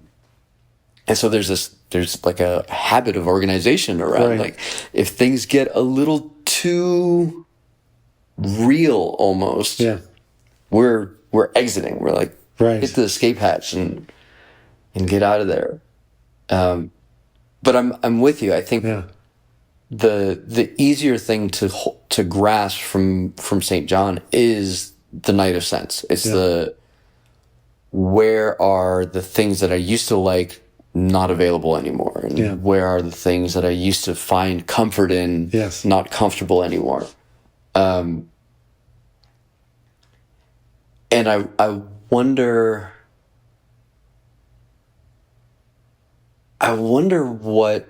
Speaker 3: so there's like a habit of organization around, like, if things get a little too real almost, we're exiting. We're like, hit the escape hatch and get out of there. But I'm with you. I think the easier thing to grasp from St. John is the night of sense. It's where are the things that I used to like not available anymore, and where are the things that I used to find comfort in not comfortable anymore. And I wonder what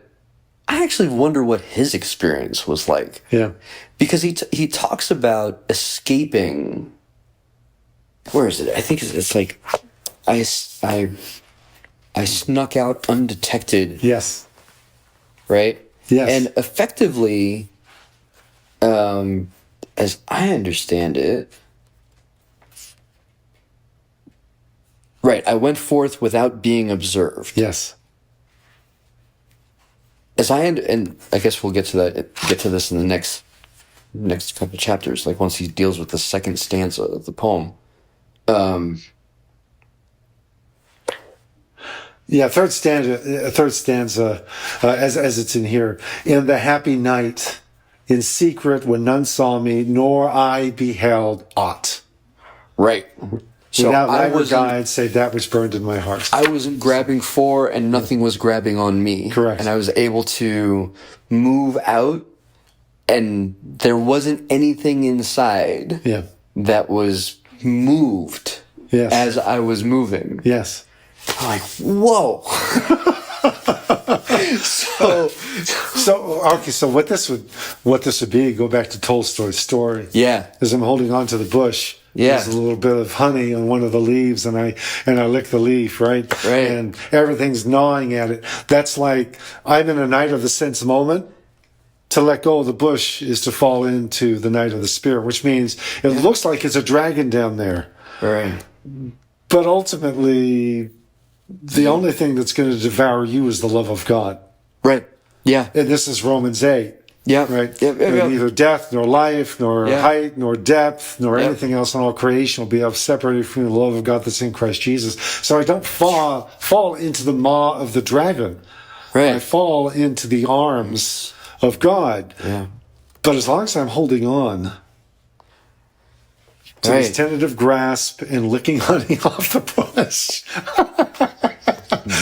Speaker 3: his experience was like.
Speaker 2: Yeah.
Speaker 3: Because he talks about escaping. Where is it? I think it's like, I snuck out undetected.
Speaker 2: Yes.
Speaker 3: Right?
Speaker 2: Yes.
Speaker 3: And effectively, as I understand it, right, I went forth without being observed.
Speaker 2: Yes.
Speaker 3: And I guess we'll get to this in the next couple of chapters, like once he deals with the second stanza of the poem.
Speaker 2: Third stanza, as it's in here. In the happy night, in secret, when none saw me, nor I beheld aught.
Speaker 3: Right.
Speaker 2: So without light or guide, save that which burned in my heart.
Speaker 3: I wasn't grabbing for, and nothing was grabbing on me.
Speaker 2: Correct.
Speaker 3: And I was able to move out, and there wasn't anything inside that was moved as I was moving.
Speaker 2: Yes.
Speaker 3: I'm like, whoa.
Speaker 2: So what this would be, go back to Tolstoy's story.
Speaker 3: Yeah.
Speaker 2: As I'm holding on to the bush. There's a little bit of honey on one of the leaves, and I lick the leaf, right? And everything's gnawing at it. That's like, I'm in a night of the sense moment. To let go of the bush is to fall into the night of the spirit, which means it looks like it's a dragon down there.
Speaker 3: Right.
Speaker 2: But ultimately, the only thing that's going to devour you is the love of God.
Speaker 3: Right. Yeah.
Speaker 2: And this is Romans 8.
Speaker 3: Yeah.
Speaker 2: Right?
Speaker 3: Yeah.
Speaker 2: Neither death, nor life, nor height, nor depth, nor
Speaker 3: Yeah.
Speaker 2: anything else in all creation will be separated from the love of God that's in Christ Jesus. So I don't fall into the maw of the dragon.
Speaker 3: Right.
Speaker 2: I fall into the arms of God.
Speaker 3: Yeah.
Speaker 2: But as long as I'm holding on to this tentative grasp and licking honey off the bush,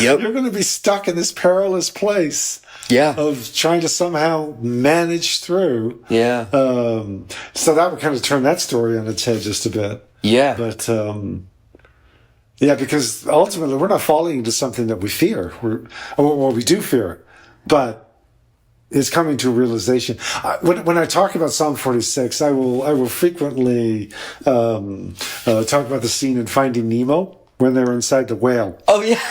Speaker 3: Yep.
Speaker 2: you're going to be stuck in this perilous place.
Speaker 3: Yeah.
Speaker 2: Of trying to somehow manage through.
Speaker 3: Yeah.
Speaker 2: So that would kind of turn that story on its head just a bit.
Speaker 3: Yeah.
Speaker 2: But, yeah, because ultimately we're not falling into something that we fear. Well, we do fear it, but it's coming to a realization. When I talk about Psalm 46, I will frequently talk about the scene in Finding Nemo when they're inside the whale.
Speaker 3: Oh, yeah.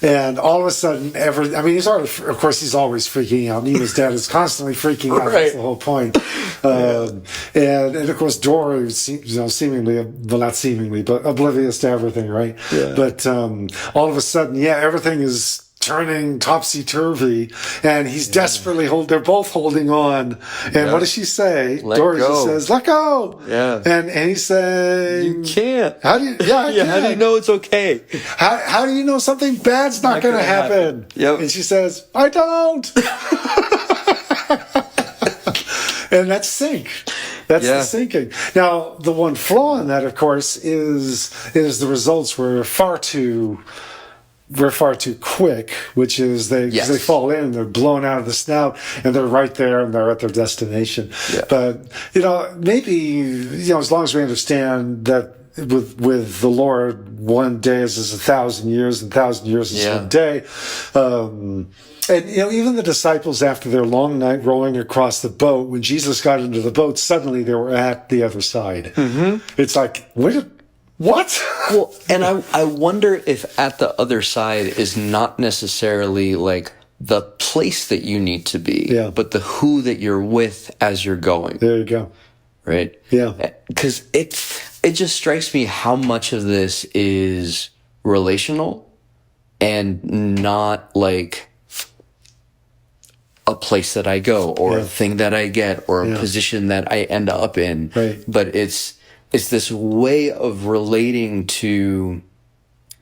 Speaker 2: And all of a sudden, he's always freaking out. Nemo's dad is constantly freaking out.
Speaker 3: Right.
Speaker 2: That's the whole point. And of course, Dory, seemingly, well, not seemingly, but oblivious to everything, right? Yeah. But all of a sudden, everything is turning topsy-turvy, and he's desperately they're both holding on. And what does she say? Dory just says, let go!
Speaker 3: Yeah.
Speaker 2: And he's saying,
Speaker 3: You can't.
Speaker 2: How do you, I can't.
Speaker 3: How do you know it's okay?
Speaker 2: How do you know something bad's not going to happen?
Speaker 3: Yep.
Speaker 2: And she says, I don't. And that's sink. That's the sinking. Now, the one flaw in that, of course, is the results were far too quick, which is they fall in and they're blown out of the snout and they're right there and they're at their destination. Yeah. But, maybe, as long as we understand that with the Lord, one day is as 1,000 years and 1,000 years is one day. And, even the disciples, after their long night rowing across the boat, when Jesus got into the boat, suddenly they were at the other side. Mm-hmm. It's like, what?
Speaker 3: Well, and I wonder if at the other side is not necessarily like the place that you need to be, but the who that you're with as you're going.
Speaker 2: There you go.
Speaker 3: Right?
Speaker 2: Yeah.
Speaker 3: Because it just strikes me how much of this is relational and not like a place that I go or a thing that I get or a position that I end up in.
Speaker 2: Right.
Speaker 3: But it's this way of relating to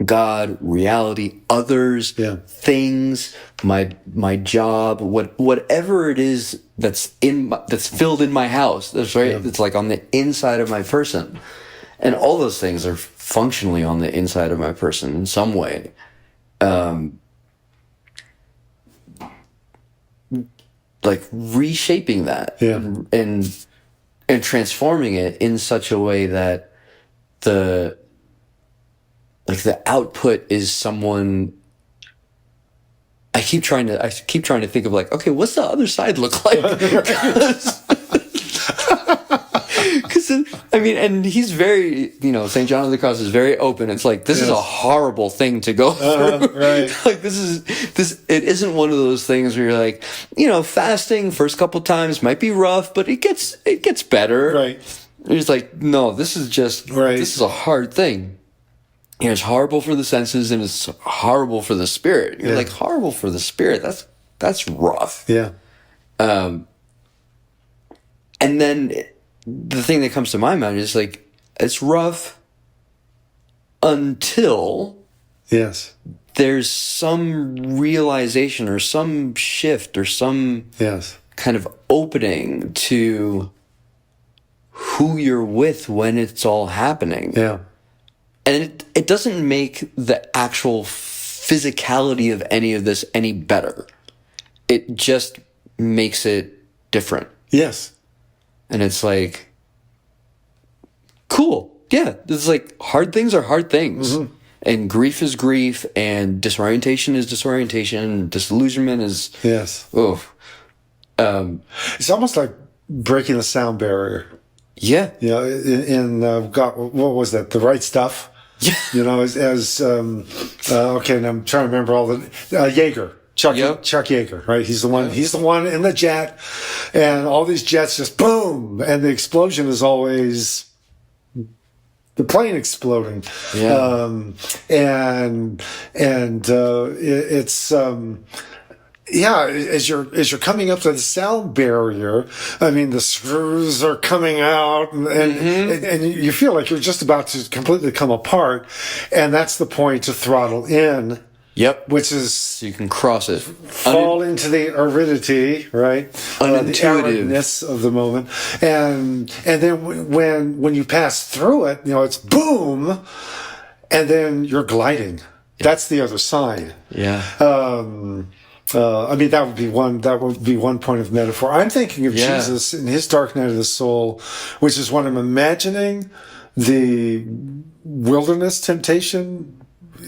Speaker 3: God, reality, others, things, my job, whatever it is that's filled in my house. That's right. Yeah. It's like on the inside of my person, and all those things are functionally on the inside of my person in some way. Like reshaping that and transforming it in such a way that the output is someone. I keep trying to think of like, okay, what's the other side look like? Because and he's very, St. John of the Cross is very open. It's like, this is a horrible thing to go through.
Speaker 2: Right.
Speaker 3: Like it isn't one of those things where you're like, fasting first couple times might be rough, but it gets better.
Speaker 2: Right.
Speaker 3: It's like, no, this is just, this is a hard thing. It's horrible for the senses and it's horrible for the spirit. You're like, horrible for the spirit. That's rough.
Speaker 2: Yeah.
Speaker 3: And then the thing that comes to my mind is like, it's rough until there's some realization or some shift or some kind of opening to who you're with when it's all happening.
Speaker 2: Yeah.
Speaker 3: And it doesn't make the actual physicality of any of this any better. It just makes it different.
Speaker 2: Yes.
Speaker 3: And it's like, cool. Yeah. It's like hard things are hard things. Mm-hmm. And grief is grief. And disorientation is disorientation. Disillusionment is...
Speaker 2: Yes.
Speaker 3: Oof.
Speaker 2: It's almost like breaking the sound barrier.
Speaker 3: Yeah.
Speaker 2: God, what was that? The Right Stuff? Yeah. Okay, and I'm trying to remember all the... Yeager. Chuck Yeager, right? He's the one. He's the one in the jet, and all these jets just boom, and the explosion is always the plane exploding.
Speaker 3: Yeah.
Speaker 2: It's as you're coming up to the sound barrier, I mean, the screws are coming out, and you feel like you're just about to completely come apart, and that's the point to throttle in.
Speaker 3: Yep.
Speaker 2: Which is
Speaker 3: so you can cross it,
Speaker 2: fall into the aridity, right? The aridness of the moment, and then when you pass through it, it's boom, and then you're gliding. That's the other side.
Speaker 3: Yeah.
Speaker 2: I mean, that would be one point of metaphor. I'm thinking of Jesus in his dark night of the soul, which is what I'm imagining the wilderness temptation.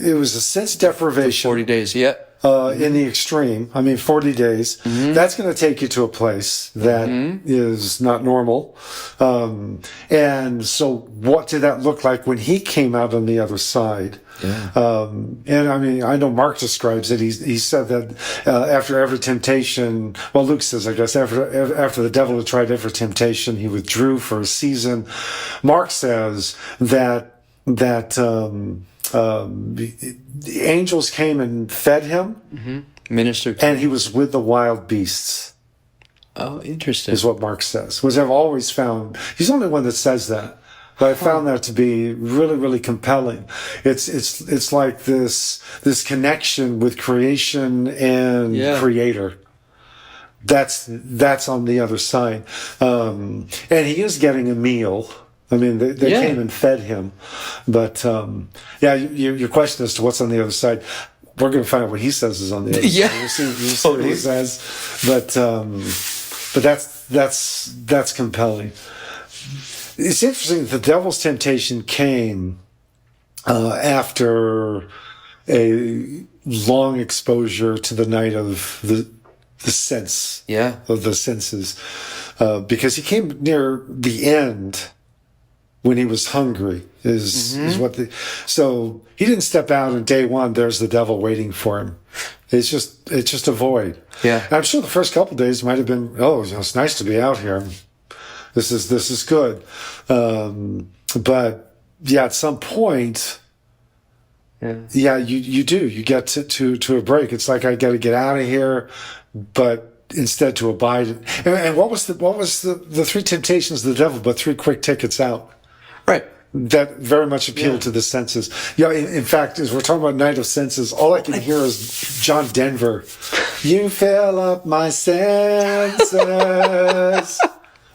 Speaker 2: It was a sense deprivation.
Speaker 3: 40 days, yeah.
Speaker 2: In the extreme. I mean, 40 days. That's going to take you to a place that is not normal. And so what did that look like when he came out on the other side? Yeah. And I mean, I know Mark describes it. He said that after every temptation, well, Luke says, I guess, after the devil had tried every temptation, he withdrew for a season. Mark says that the angels came and fed him,
Speaker 3: ministered,
Speaker 2: and he was with the wild beasts.
Speaker 3: Oh, interesting.
Speaker 2: Is what Mark says. Which I've always found. He's the only one that says that, but I found that to be really, really compelling. It's like this connection with creation and creator. That's on the other side, and he is getting a meal. I mean, they came and fed him. But, your question as to what's on the other side, we're going to find out what he says is on the other side. We'll see what he says. But that's compelling. It's interesting that the devil's temptation came after a long exposure to the night of the sense. Yeah. Of the senses. Because he came near the end, when he was hungry, is what so he didn't step out on day one. There's the devil waiting for him. It's just a void. Yeah, and I'm sure the first couple of days might have been, it's nice to be out here. This is good. But at some point, you get to a break. It's like I got to get out of here, but instead to abide. And what was the three temptations of the devil? But 3 quick tickets out. Right. That very much appealed to the senses. Yeah, in fact, as we're talking about Night of Senses, all I can hear is John Denver. You fill up my senses.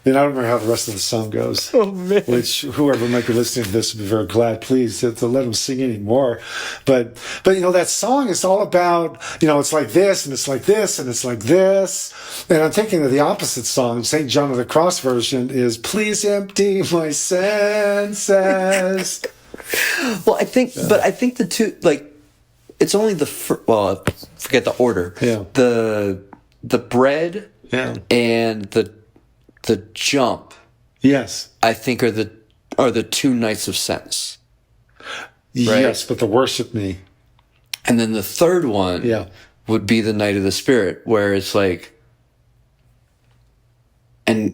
Speaker 2: And I don't remember how the rest of the song goes. Oh, man. Which, whoever might be listening to this would be very glad, please, to let him sing anymore. But that song is all about, it's like this, and it's like this, and it's like this. And I'm thinking of the opposite song, St. John of the Cross version, is Please Empty My Senses.
Speaker 3: Well, I think the two, it's only forget the order. Yeah. The bread and the jump, yes, I think are the 2 nights of sense. Right?
Speaker 2: Yes, but the worship me.
Speaker 3: And then the third one would be the night of the spirit, where it's like, and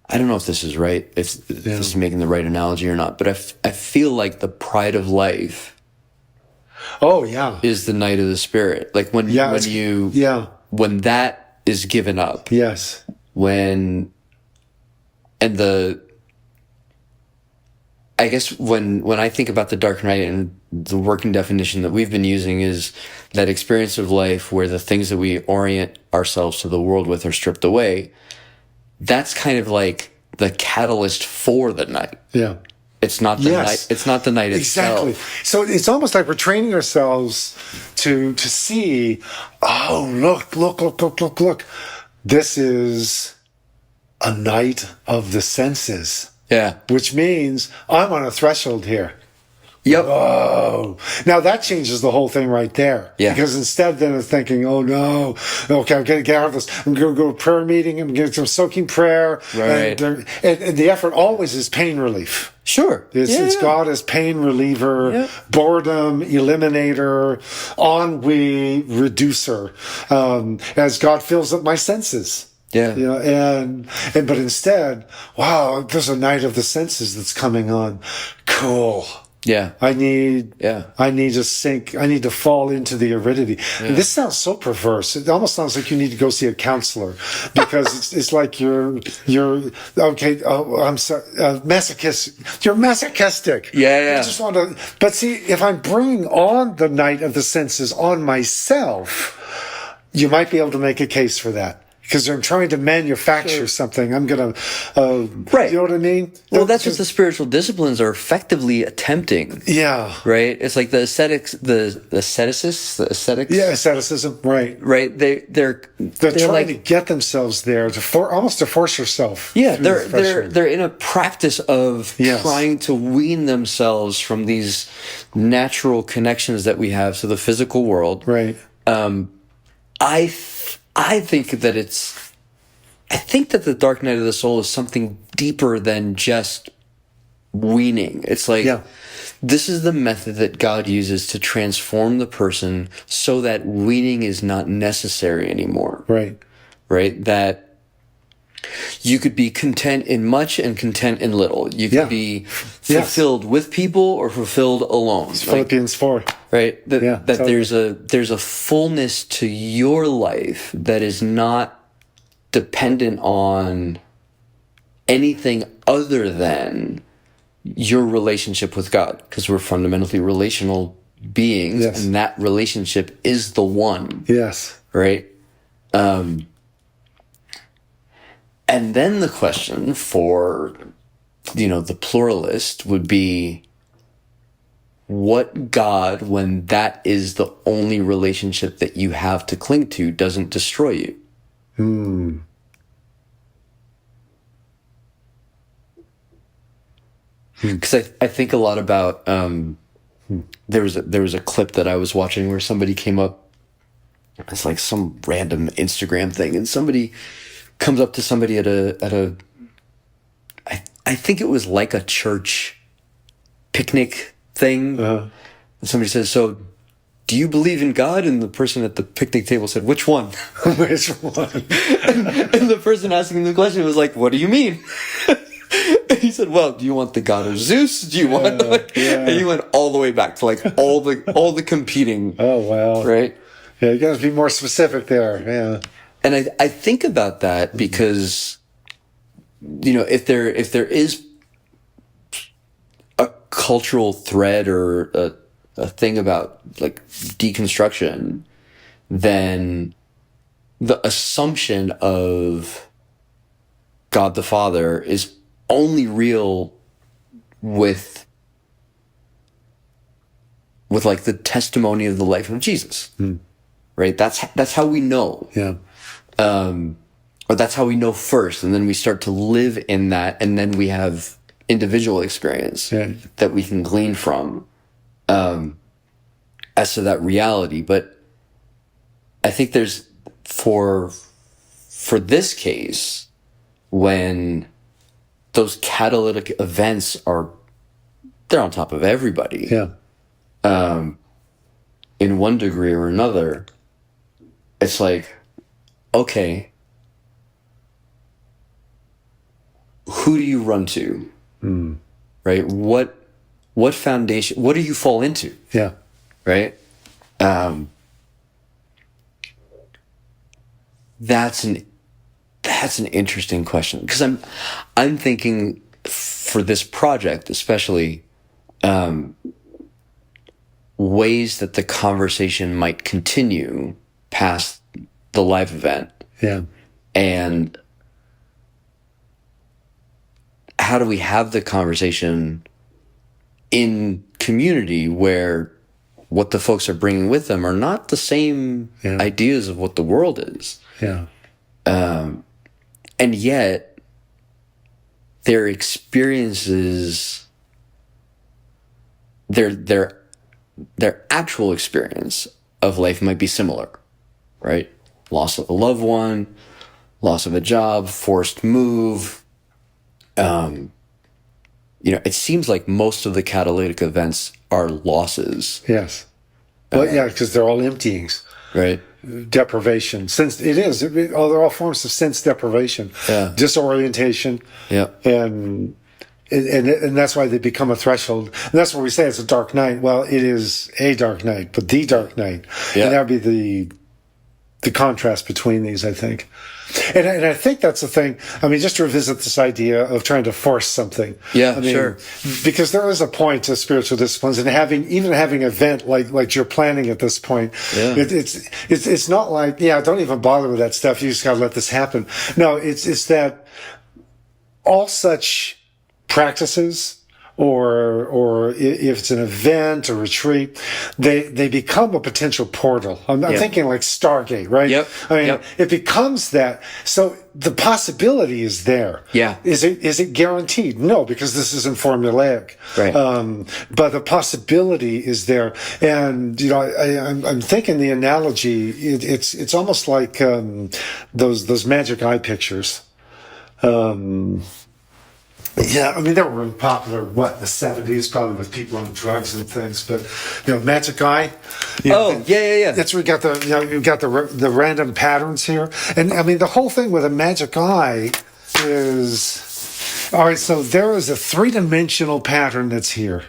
Speaker 3: I don't know if this is right, if this is making the right analogy or not, but I feel like the pride of life is the night of the spirit. Like when that is given up. Yes. When I guess when I think about the dark night, and the working definition that we've been using is that experience of life where the things that we orient ourselves to the world with are stripped away. That's kind of like the catalyst for the night. Yeah. It's not the night. It's not the night itself.
Speaker 2: Exactly. So it's almost like we're training ourselves to see, look. This is a night of the senses. Yeah. Which means I'm on a threshold here. Yep. Oh, now that changes the whole thing right there. Yeah. Because instead then of thinking, oh no, okay, I'm going to get out of this. I'm going to go to a prayer meeting. I'm going to get some soaking prayer. Right. And the effort always is pain relief. Sure. It's God as pain reliever, boredom eliminator, ennui reducer, as God fills up my senses.
Speaker 3: Yeah.
Speaker 2: You know, and but instead, wow, there's a night of the senses that's coming on. Cool.
Speaker 3: Yeah.
Speaker 2: I need
Speaker 3: Yeah.
Speaker 2: to sink. I need to fall into the aridity. And this sounds so perverse. It almost sounds like you need to go see a counselor because it's like you're okay. Oh, I'm sorry, masochistic. You're masochistic.
Speaker 3: Yeah.
Speaker 2: You just want to. But see, if I'm bringing on the night of the senses on myself, you might be able to make a case for that. Because I'm trying to manufacture something. I'm going to,
Speaker 3: Right.
Speaker 2: You know what I mean?
Speaker 3: Well, that's what the spiritual disciplines are effectively attempting.
Speaker 2: Yeah.
Speaker 3: Right? It's like the ascetics, the ascetics.
Speaker 2: Yeah, asceticism, right.
Speaker 3: Right? They're
Speaker 2: trying
Speaker 3: like,
Speaker 2: to get themselves there almost to force yourself.
Speaker 3: yeah,
Speaker 2: through the threshold.
Speaker 3: they're in a practice of
Speaker 2: Yes.
Speaker 3: trying to wean themselves from these natural connections that we have to the physical world.
Speaker 2: Right.
Speaker 3: I think that the dark night of the soul is something deeper than just weaning. It's like, this is the method that God uses to transform the person so that weaning is not necessary anymore.
Speaker 2: Right.
Speaker 3: Right? That you could be content in much and content in little. You could be fulfilled with people or fulfilled alone.
Speaker 2: It's Philippians 4.
Speaker 3: Right? That
Speaker 2: totally.
Speaker 3: there's a fullness to your life that is not dependent on anything other than your relationship with God, because we're fundamentally relational beings, and that relationship is the one.
Speaker 2: Yes.
Speaker 3: Right? And then the question for, the pluralist would be, what God, when that is the only relationship that you have to cling to, doesn't destroy you? Because I think a lot about, there was a clip that I was watching where somebody came up, it's like some random Instagram thing, and somebody comes up to somebody at a I think it was like a church picnic thing. And somebody says, "So, do you believe in God?" And the person at the picnic table said, "Which one?"
Speaker 2: Which one?
Speaker 3: and the person asking the question was like, "What do you mean?" And he said, "Well, do you want the God of Zeus? Do you want?" And he went all the way back to like all the competing.
Speaker 2: Oh wow!
Speaker 3: Right?
Speaker 2: Yeah, you got to be more specific there. Yeah.
Speaker 3: And I think about that because, if there is a cultural thread or a thing about like deconstruction, then the assumption of God the Father is only real with like the testimony of the life of Jesus. Right? That's how we know.
Speaker 2: Yeah.
Speaker 3: Or that's how we know first, and then we start to live in that, and then we have individual experience that we can glean from as to that reality. But I think there's for this case, when those catalytic events they're on top of everybody. In one degree or another, it's like, okay, who do you run to? Right? What foundation, what do you fall into?
Speaker 2: Yeah.
Speaker 3: Right? That's an interesting question, because I'm thinking for this project, especially, ways that the conversation might continue past the live event.
Speaker 2: Yeah.
Speaker 3: And how do we have the conversation in community where what the folks are bringing with them are not the same ideas of what the world is.
Speaker 2: Yeah.
Speaker 3: And yet their experiences, their actual experience of life might be similar, right? Loss of a loved one, loss of a job, forced move. It seems like most of the catalytic events are losses.
Speaker 2: Yes. Well, yeah, because they're all emptyings.
Speaker 3: Right.
Speaker 2: deprivation. Sense it is. They're all forms of sense deprivation, disorientation, and that's why they become a threshold. And that's where we say it's a dark night. Well, it is a dark night, but the dark night, and that would be the contrast between these, I think. And I think that's the thing. I mean, just to revisit this idea of trying to force something.
Speaker 3: Yeah,
Speaker 2: I mean,
Speaker 3: sure.
Speaker 2: Because there is a point to spiritual disciplines, and having an event like you're planning at this point.
Speaker 3: Yeah.
Speaker 2: It's not like, don't even bother with that stuff. You just got to let this happen. No, it's that all such practices, or if it's an event or retreat, they become a potential portal. I'm thinking like Stargate, right?
Speaker 3: Yep.
Speaker 2: I mean, it becomes that. So the possibility is there.
Speaker 3: Yeah.
Speaker 2: Is it guaranteed? No, because this isn't formulaic.
Speaker 3: Right.
Speaker 2: But the possibility is there. And, I'm thinking the analogy, it's almost like, those magic eye pictures. Yeah, I mean, they were really popular, in the 70s, probably with people on drugs and things, but, magic eye.
Speaker 3: Yeah.
Speaker 2: That's where you got the random patterns here. And, I mean, the whole thing with a magic eye is, all right, so there is a three-dimensional pattern that's here.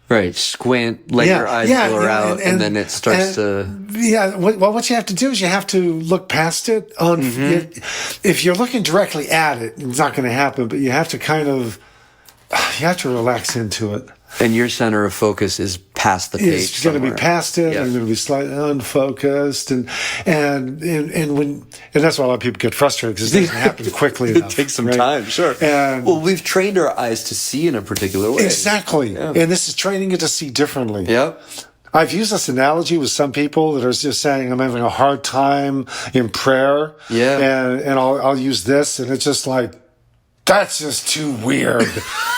Speaker 3: Right, squint, let your eyes blur out, and then it starts to...
Speaker 2: Yeah, well, what you have to do is you have to look past it. If you're looking directly at it, it's not going to happen, but you have to you have to relax into it.
Speaker 3: And your center of focus is past the page.
Speaker 2: It's going to be past it, and going to be slightly unfocused, and that's why a lot of people get frustrated, because it doesn't happen quickly enough.
Speaker 3: It takes some time, sure. Well, we've trained our eyes to see in a particular way.
Speaker 2: Exactly, and this is training you to see differently.
Speaker 3: Yep.
Speaker 2: I've used this analogy with some people that are just saying, I'm having a hard time in prayer, and I'll use this, and it's just like, that's just too weird. And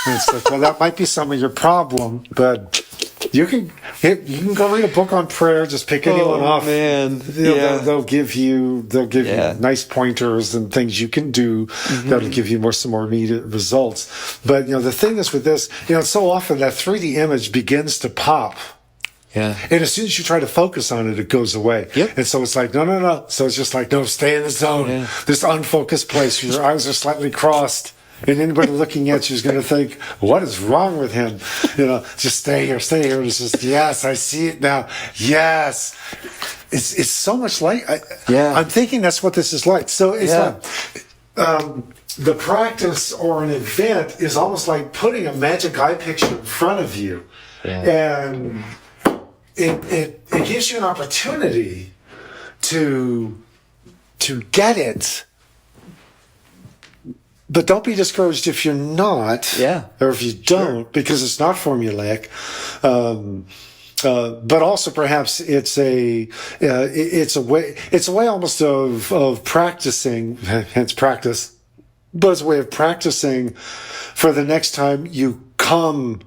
Speaker 2: it's like, well, that might be some of your problem, but you can go read a book on prayer. Just pick anyone off.
Speaker 3: Man,
Speaker 2: they'll give you nice pointers and things you can do that'll give you some more immediate results. But the thing is with this, so often that 3D image begins to pop.
Speaker 3: Yeah.
Speaker 2: And as soon as you try to focus on it, it goes away.
Speaker 3: Yep.
Speaker 2: And so it's like, no. So it's just like, no, stay in the zone.
Speaker 3: Yeah.
Speaker 2: This unfocused place. Your eyes are slightly crossed. And anybody looking at you is going to think, what is wrong with him? Just stay here. It's just, yes, I see it now. Yes. It's so much like, I'm thinking that's what this is like. So it's like, the practice or an event is almost like putting a magic eye picture in front of you. Yeah. And it gives you an opportunity to get it. But don't be discouraged if you're not, or if you don't, because it's not formulaic. But also perhaps it's a way almost of practicing, hence practice, but it's a way of practicing for the next time you come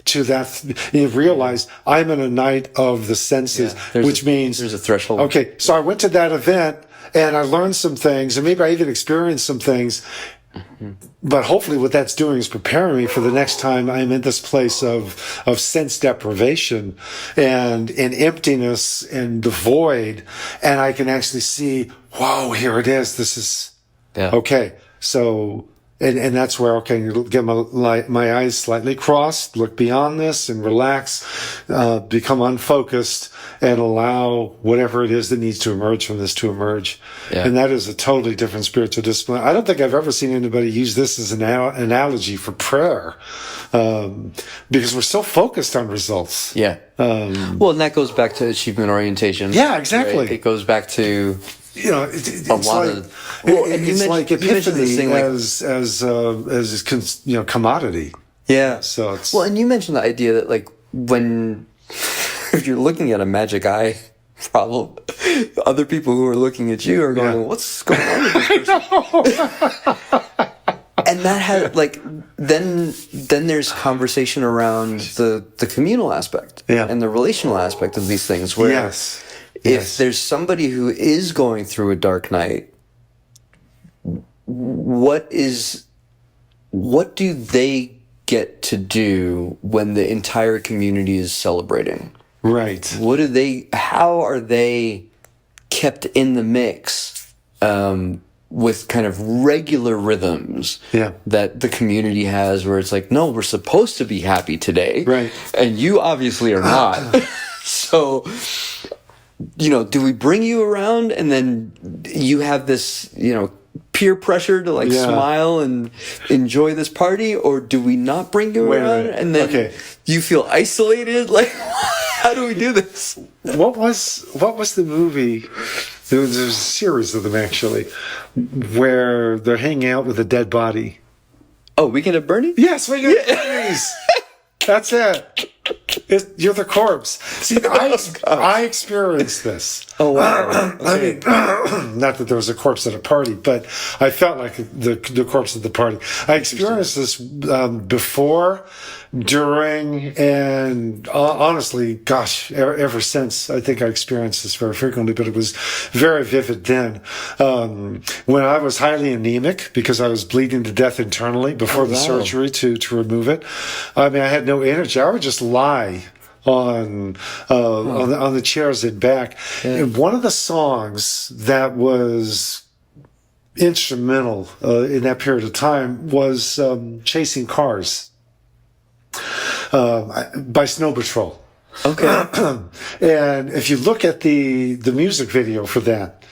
Speaker 2: to that, you realize I'm in a night of the senses, which means
Speaker 3: there's a threshold.
Speaker 2: Okay, so I went to that event and I learned some things, and maybe I even experienced some things. But hopefully what that's doing is preparing me for the next time I'm in this place of sense deprivation and emptiness and the void, and I can actually see, whoa, here it is. This is okay. So, and that's where, get my eyes slightly crossed, look beyond this and relax, become unfocused, and allow whatever it is that needs to emerge from this to emerge. Yeah. And that is a totally different spiritual discipline. I don't think I've ever seen anybody use this as an analogy for prayer, because we're so focused on results.
Speaker 3: Yeah. Well, and that goes back to achievement orientation.
Speaker 2: Yeah, exactly.
Speaker 3: Right? It goes back to...
Speaker 2: it's like epiphany as commodity.
Speaker 3: Yeah.
Speaker 2: So it's
Speaker 3: and you mentioned the idea that if you're looking at a magic eye problem, other people who are looking at you are going, "What's going on with this person?" And that has then there's conversation around the communal aspect and the relational aspect of these things. Where if there's somebody who is going through a dark night, what do they get to do when the entire community is celebrating?
Speaker 2: Right.
Speaker 3: How are they kept in the mix with kind of regular rhythms that the community has, where it's like, no, we're supposed to be happy today,
Speaker 2: right?
Speaker 3: And you obviously are not. So, do we bring you around and then you have this, peer pressure to like smile and enjoy this party, or do we not bring you around and then you feel isolated? Like, how do we do this?
Speaker 2: What was the movie? There's a series of them actually, where they're hanging out with a dead body.
Speaker 3: Oh, Weekend at Bernie?
Speaker 2: Yes, Weekend at Bernie's. That's it. You're the corpse. See, I experienced this.
Speaker 3: Oh, wow.
Speaker 2: Okay. I mean, not that there was a corpse at a party, but I felt like the corpse at the party. I experienced this before, during, and honestly, gosh, ever since. I think I experienced this very frequently, but it was very vivid then. When I was highly anemic, because I was bleeding to death internally before the surgery to remove it. I mean, I had no energy. I would just lie on the chairs in back. Yeah. And one of the songs that was instrumental in that period of time was "Chasing Cars" by Snow Patrol.
Speaker 3: Okay.
Speaker 2: And if you look at the music video for that,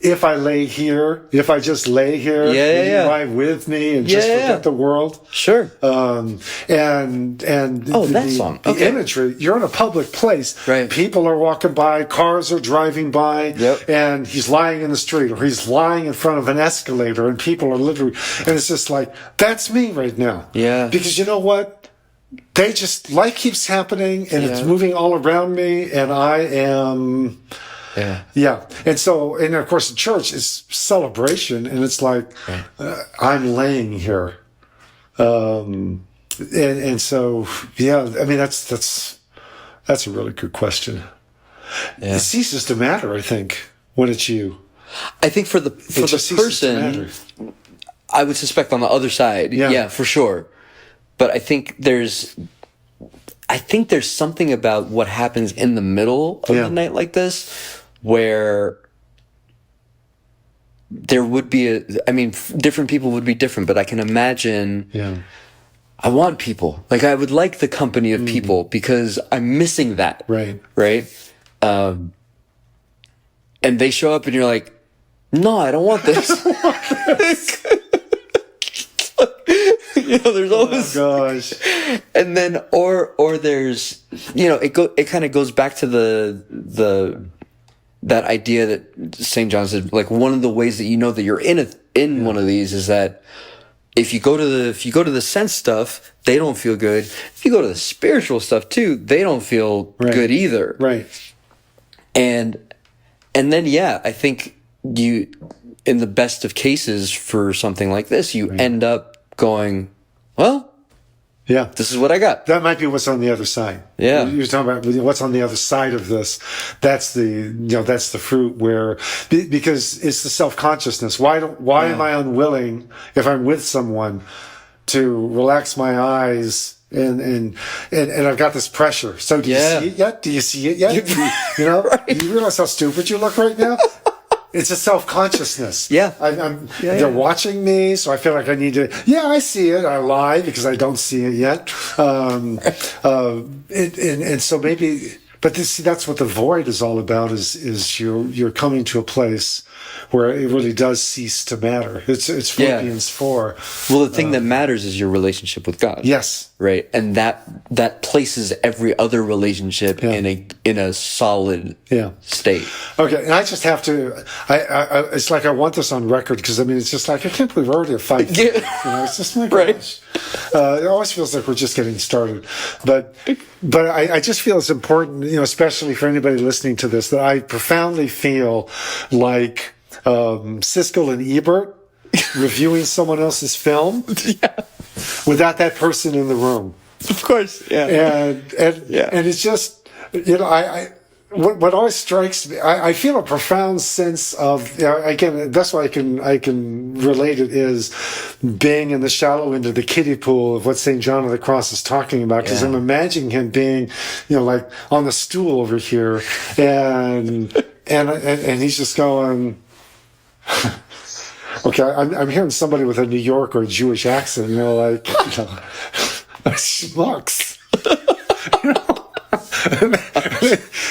Speaker 2: if I lay here, if I just lay here, will you lie with me and just forget the world?
Speaker 3: Sure.
Speaker 2: And
Speaker 3: that song.
Speaker 2: The imagery, you're in a public place.
Speaker 3: Right.
Speaker 2: People are walking by, cars are driving by, and he's lying in the street, or he's lying in front of an escalator, and people are literally, and it's just like, that's me right now.
Speaker 3: Yeah.
Speaker 2: Because you know what? Life keeps happening, and it's moving all around me, and I am... Yeah. And so, and of course, the church is celebration, and it's like, I'm laying here. And so, I mean, that's a really good question. Yeah. It ceases to matter, I think, when it's you.
Speaker 3: I think for the person, I would suspect on the other side. Yeah, for sure. But I think there's something about what happens in the middle of the night like this, where there would be different people would be different, but I can imagine, I want people. Like, I would like the company of people because I'm missing that. Right. And they show up and you're like, no, I don't want this. There's always, gosh. And then, or there's, it kind of goes back to that idea that St. John said, like, one of the ways that that you're in one of these is that if you go to the sense stuff, they don't feel good. If you go to the spiritual stuff too, they don't feel good either. Right. And then, I think in the best of cases for something like this, you end up going, well, this is what I got. That might be what's on the other side. Yeah. You're talking about what's on the other side of this. That's that's the fruit because it's the self-consciousness. Why am I unwilling, if I'm with someone, to relax my eyes and I've got this pressure. So do you see it yet? Do you see it yet? Do you realize how stupid you look right now? It's a self-consciousness. They're watching me, so I feel like I need to. Yeah, I see it. I lie because I don't see it yet. And so maybe, but that's what the void is all about. Is you're coming to a place where it really does cease to matter. It's Philippians 4. Well, the thing that matters is your relationship with God. Yes. Right. And that places every other relationship in a solid state. Okay. And I just have to, it's like I want this on record because it's just like, I can't believe we're already at 5. It's just my gosh. It always feels like we're just getting started. But I just feel it's important, especially for anybody listening to this, that I profoundly feel like Siskel and Ebert reviewing someone else's film without that person in the room. Of course, And it's just,
Speaker 2: what always strikes me, I feel a profound sense of, again, that's why I can relate it, is being in the shallow end of the kiddie pool of what St. John of the Cross is talking about, because I'm imagining him being, like on the stool over here, and he's just going, okay, I'm hearing somebody with a New York or a Jewish accent, like, schmucks.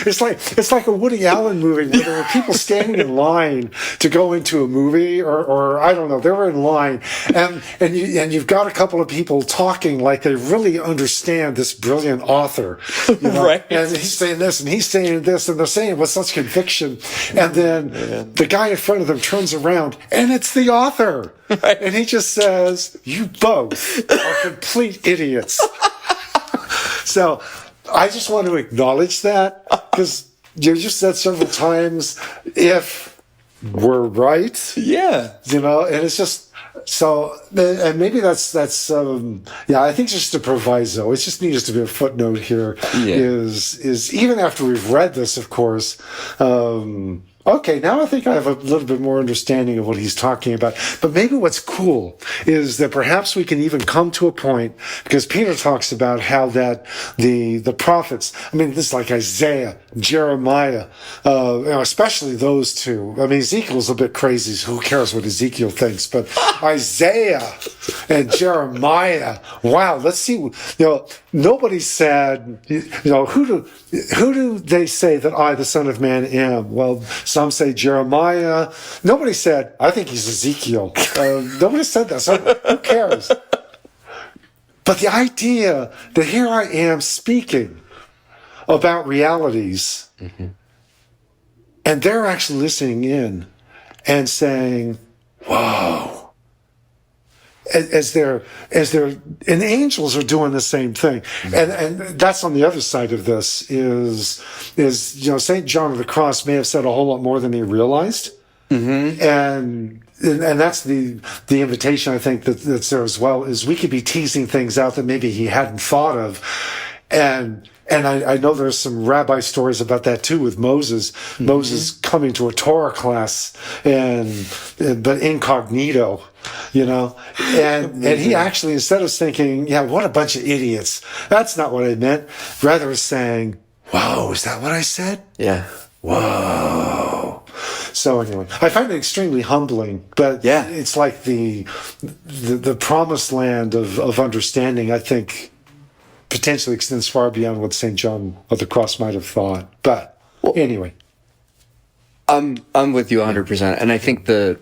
Speaker 2: It's like a Woody Allen movie where there were people standing in line to go into a movie, or I don't know, they were in line, and you've got a couple of people talking like they really understand this brilliant author,
Speaker 3: right?
Speaker 2: And he's saying this and he's saying this, and they're saying it with such conviction, and then the guy in front of them turns around and it's the author, right. And he just says, "You both are complete idiots." So I just want to acknowledge that, because you just said several times, if we're right, and it's just so, and maybe that's I think just a proviso. It just needs to be a footnote here. Is even after we've read this, of course. Okay, now I think I have a little bit more understanding of what he's talking about. But maybe what's cool is that perhaps we can even come to a point, because Peter talks about how that the prophets, this is like Isaiah, Jeremiah, especially those two. Ezekiel's a bit crazy, so who cares what Ezekiel thinks? But Isaiah and Jeremiah, wow, let's see, nobody said, who do they say that I, the Son of Man, am? Well, some say Jeremiah. Nobody said, I think he's Ezekiel. Nobody said that, so who cares? But the idea that here I am speaking about realities, and they're actually listening in and saying, whoa. And angels are doing the same thing, and that's on the other side of this. Is St. John of the Cross may have said a whole lot more than he realized, and that's the invitation I think that's there as well. Is we could be teasing things out that maybe he hadn't thought of, and I know there's some rabbi stories about that too, with Moses. Moses coming to a Torah class but incognito, and he actually, instead of thinking, what a bunch of idiots, that's not what I meant, rather was saying, whoa, is that what I said?
Speaker 3: Yeah.
Speaker 2: Whoa. So anyway, I find it extremely humbling, but it's like the promised land of understanding, I think, potentially extends far beyond what St. John of the Cross might have thought. But anyway.
Speaker 3: I'm with you 100%. And I think the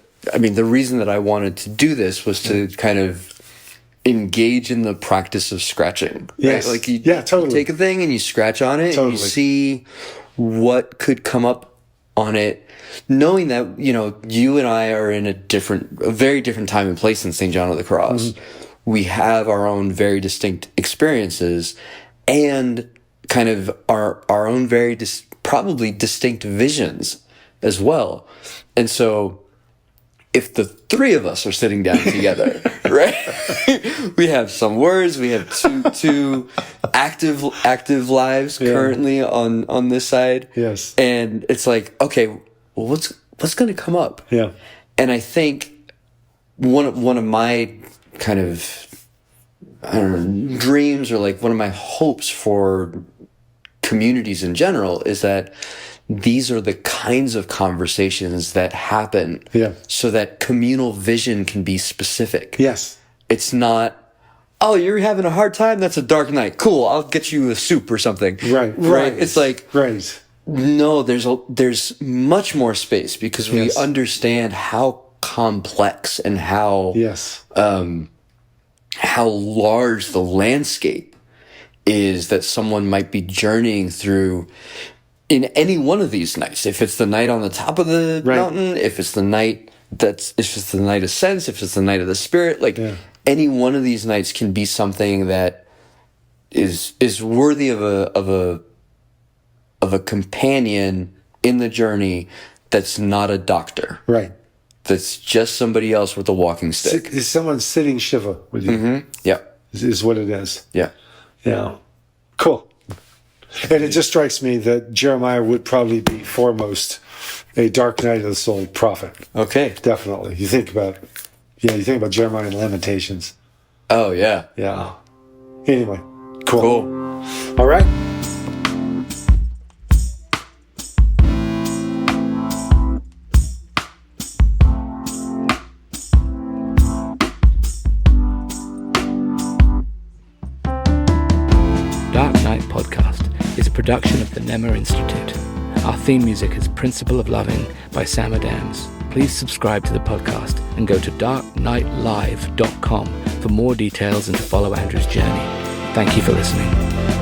Speaker 3: reason that I wanted to do this was to kind of engage in the practice of scratching.
Speaker 2: Yes.
Speaker 3: Right? Like you
Speaker 2: totally.
Speaker 3: take a thing and you scratch on it, and you see what could come up on it, knowing that, you and I are in a very different time and place than St. John of the Cross. We have our own very distinct experiences and kind of our own very probably distinct visions as well. And so if the three of us are sitting down together, right, we have some words, we have two active lives currently on this side.
Speaker 2: Yes.
Speaker 3: And it's like, okay, well, what's going to come up?
Speaker 2: Yeah.
Speaker 3: And I think one of my kind of, dreams, or like one of my hopes for communities in general, is that these are the kinds of conversations that happen so that communal vision can be specific.
Speaker 2: Yes.
Speaker 3: It's not, oh, you're having a hard time? That's a dark night. Cool, I'll get you a soup or something. Right. It's like, no, there's much more space, because we understand how complex and how large the landscape is that someone might be journeying through in any one of these nights. If it's the night on the top of the mountain, if it's the night if it's the night of sense, if it's the night of the spirit, any one of these nights can be something that is worthy of a companion in the journey that's not a doctor.
Speaker 2: Right.
Speaker 3: That's just somebody else with a walking stick.
Speaker 2: Is someone sitting Shiva with you?
Speaker 3: Yeah.
Speaker 2: Is what it is.
Speaker 3: Yeah.
Speaker 2: Yeah. Cool. And it just strikes me that Jeremiah would probably be foremost a Dark Night of the Soul prophet.
Speaker 3: Okay.
Speaker 2: Definitely. You think about Jeremiah and Lamentations.
Speaker 3: Oh, yeah.
Speaker 2: Yeah. Anyway, cool.
Speaker 3: Cool.
Speaker 2: All right.
Speaker 1: Dark Night Podcast is a production of the Nemr Institute. Our theme music is Principle of Loving by Sam Adams. Please subscribe to the podcast and go to darknightlive.com for more details and to follow Andrew's journey. Thank you for listening.